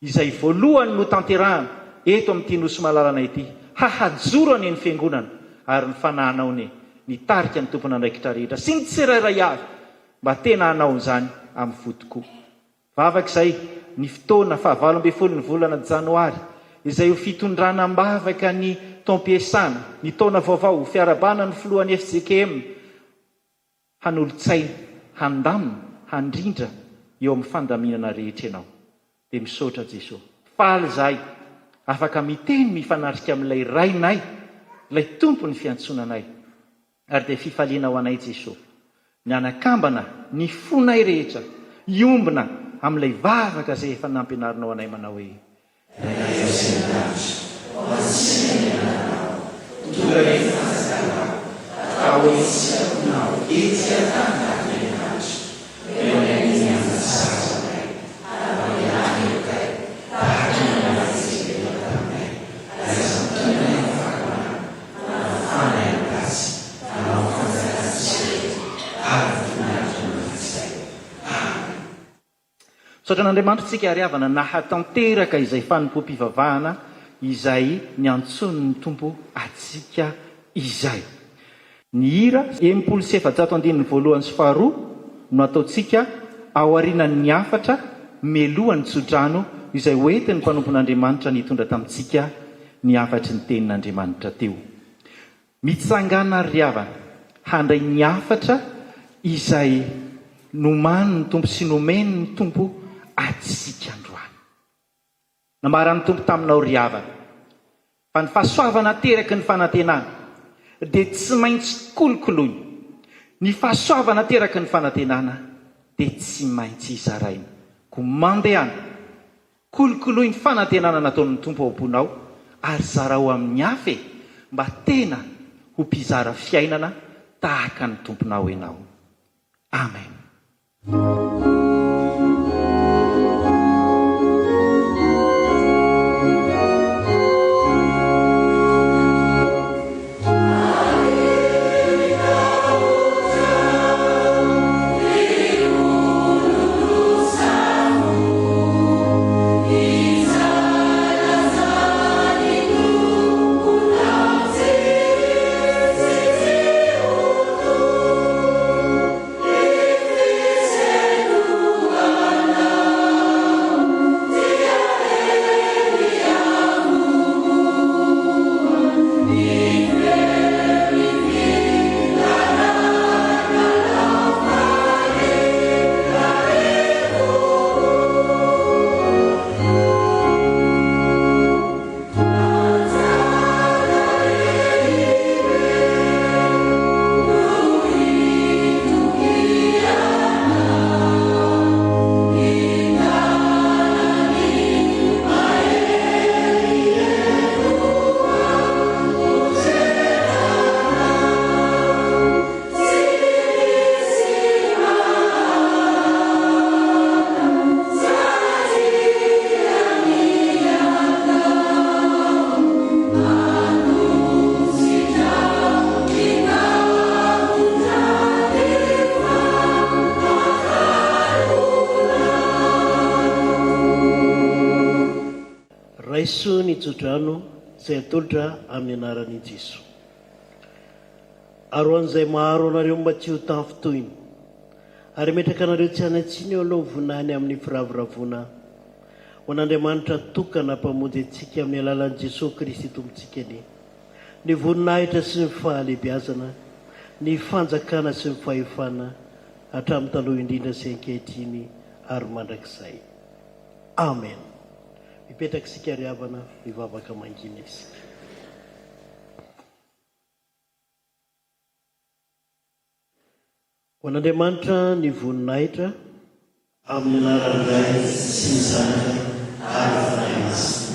izay voalohany no tanterahana eto amin'ity nosy malalana ity, hahajoro ane ny fiangonana, ary ny fanahinao ne nitarika ny tompona andraikitra rehetra sy ny tsirairay avy mba tena hanao izany amin'ny fotokoa. Vavaka izay ny fotoana 27 ny volana Janoary izay ho fitondranam-bavaka ny taom-piasana, ny taona vaovao, ho fiarabana ny filohan'ny Efijekemy, hanolo-tsaina, handamina, handrindra eo amin'ny fandaminana rehetra ianao. Dia misaotra Jesosy, faly izahay afaka miteny mifanarika amin'ilay rainay, ilay tompo ny fiantsonanay, ary dia fifaliana ho anay Jesosy. Ny anakambana, ny fonay rehetra, iombina amin'ilay vavaka izay efa nampianarinao anay manao hoe Saotran'Andriamanitra tsika ariavana nahatanteraka izay fanompo-pivavahana izay ny antsony ny tompo atsika izay. Ny hira 7:1-2 no ataotsika ao aorian'ny afatra melohan'ny tsodrano izay hoentin'ny mpanompon'Andriamanitra nitondra tamintsika ny afatry ny tenin'Andriamanitra teo. Mitsangana riavana handray ny afatra izay nomany ny tompo sy nomeny ny tompo atsika androany. Namaran'ny tompo taminao riavana fa ny fahasoavana teraky ny fanantenana dia tsy maintsy kolokoloina. Ny fahasoavana teraky ny fanantenana dia tsy maintsy izaraina. Ko mandehana kolokoloina fanantenana nataon'ny tompo ao am-ponao ary zarao amin'ny hafe mba tena ho mpizara fiainana tahaka ny tomponao ianao. Amen. Raiso ny tsodrano izay atolotra amin'ny anaran'i Jesosy. Aroan'izay maro anareo mba tsy ho tafitoiny ary metraka anareo tsy hanatsiny eo aloha vonany amin'ny firavoravoana ho an'Andriamanitra tokana mpamonjy antsika amin'ny alalan'i Jesosy Kristy tompontsika eny. Ny voninahitra sy ny fahalehibiazana, ny fanjakana sy ny fahefana hatramin'ny taloha indrindra sy ankehitriny ary mandrakizay. Amen. Mipetraka isika riavana mivavaka mangina isika. Ho an'Andriamanitra ny voninahitra amin'ny anaran'ny Ray sy ny Zanaka ary ny Fanahy Masina.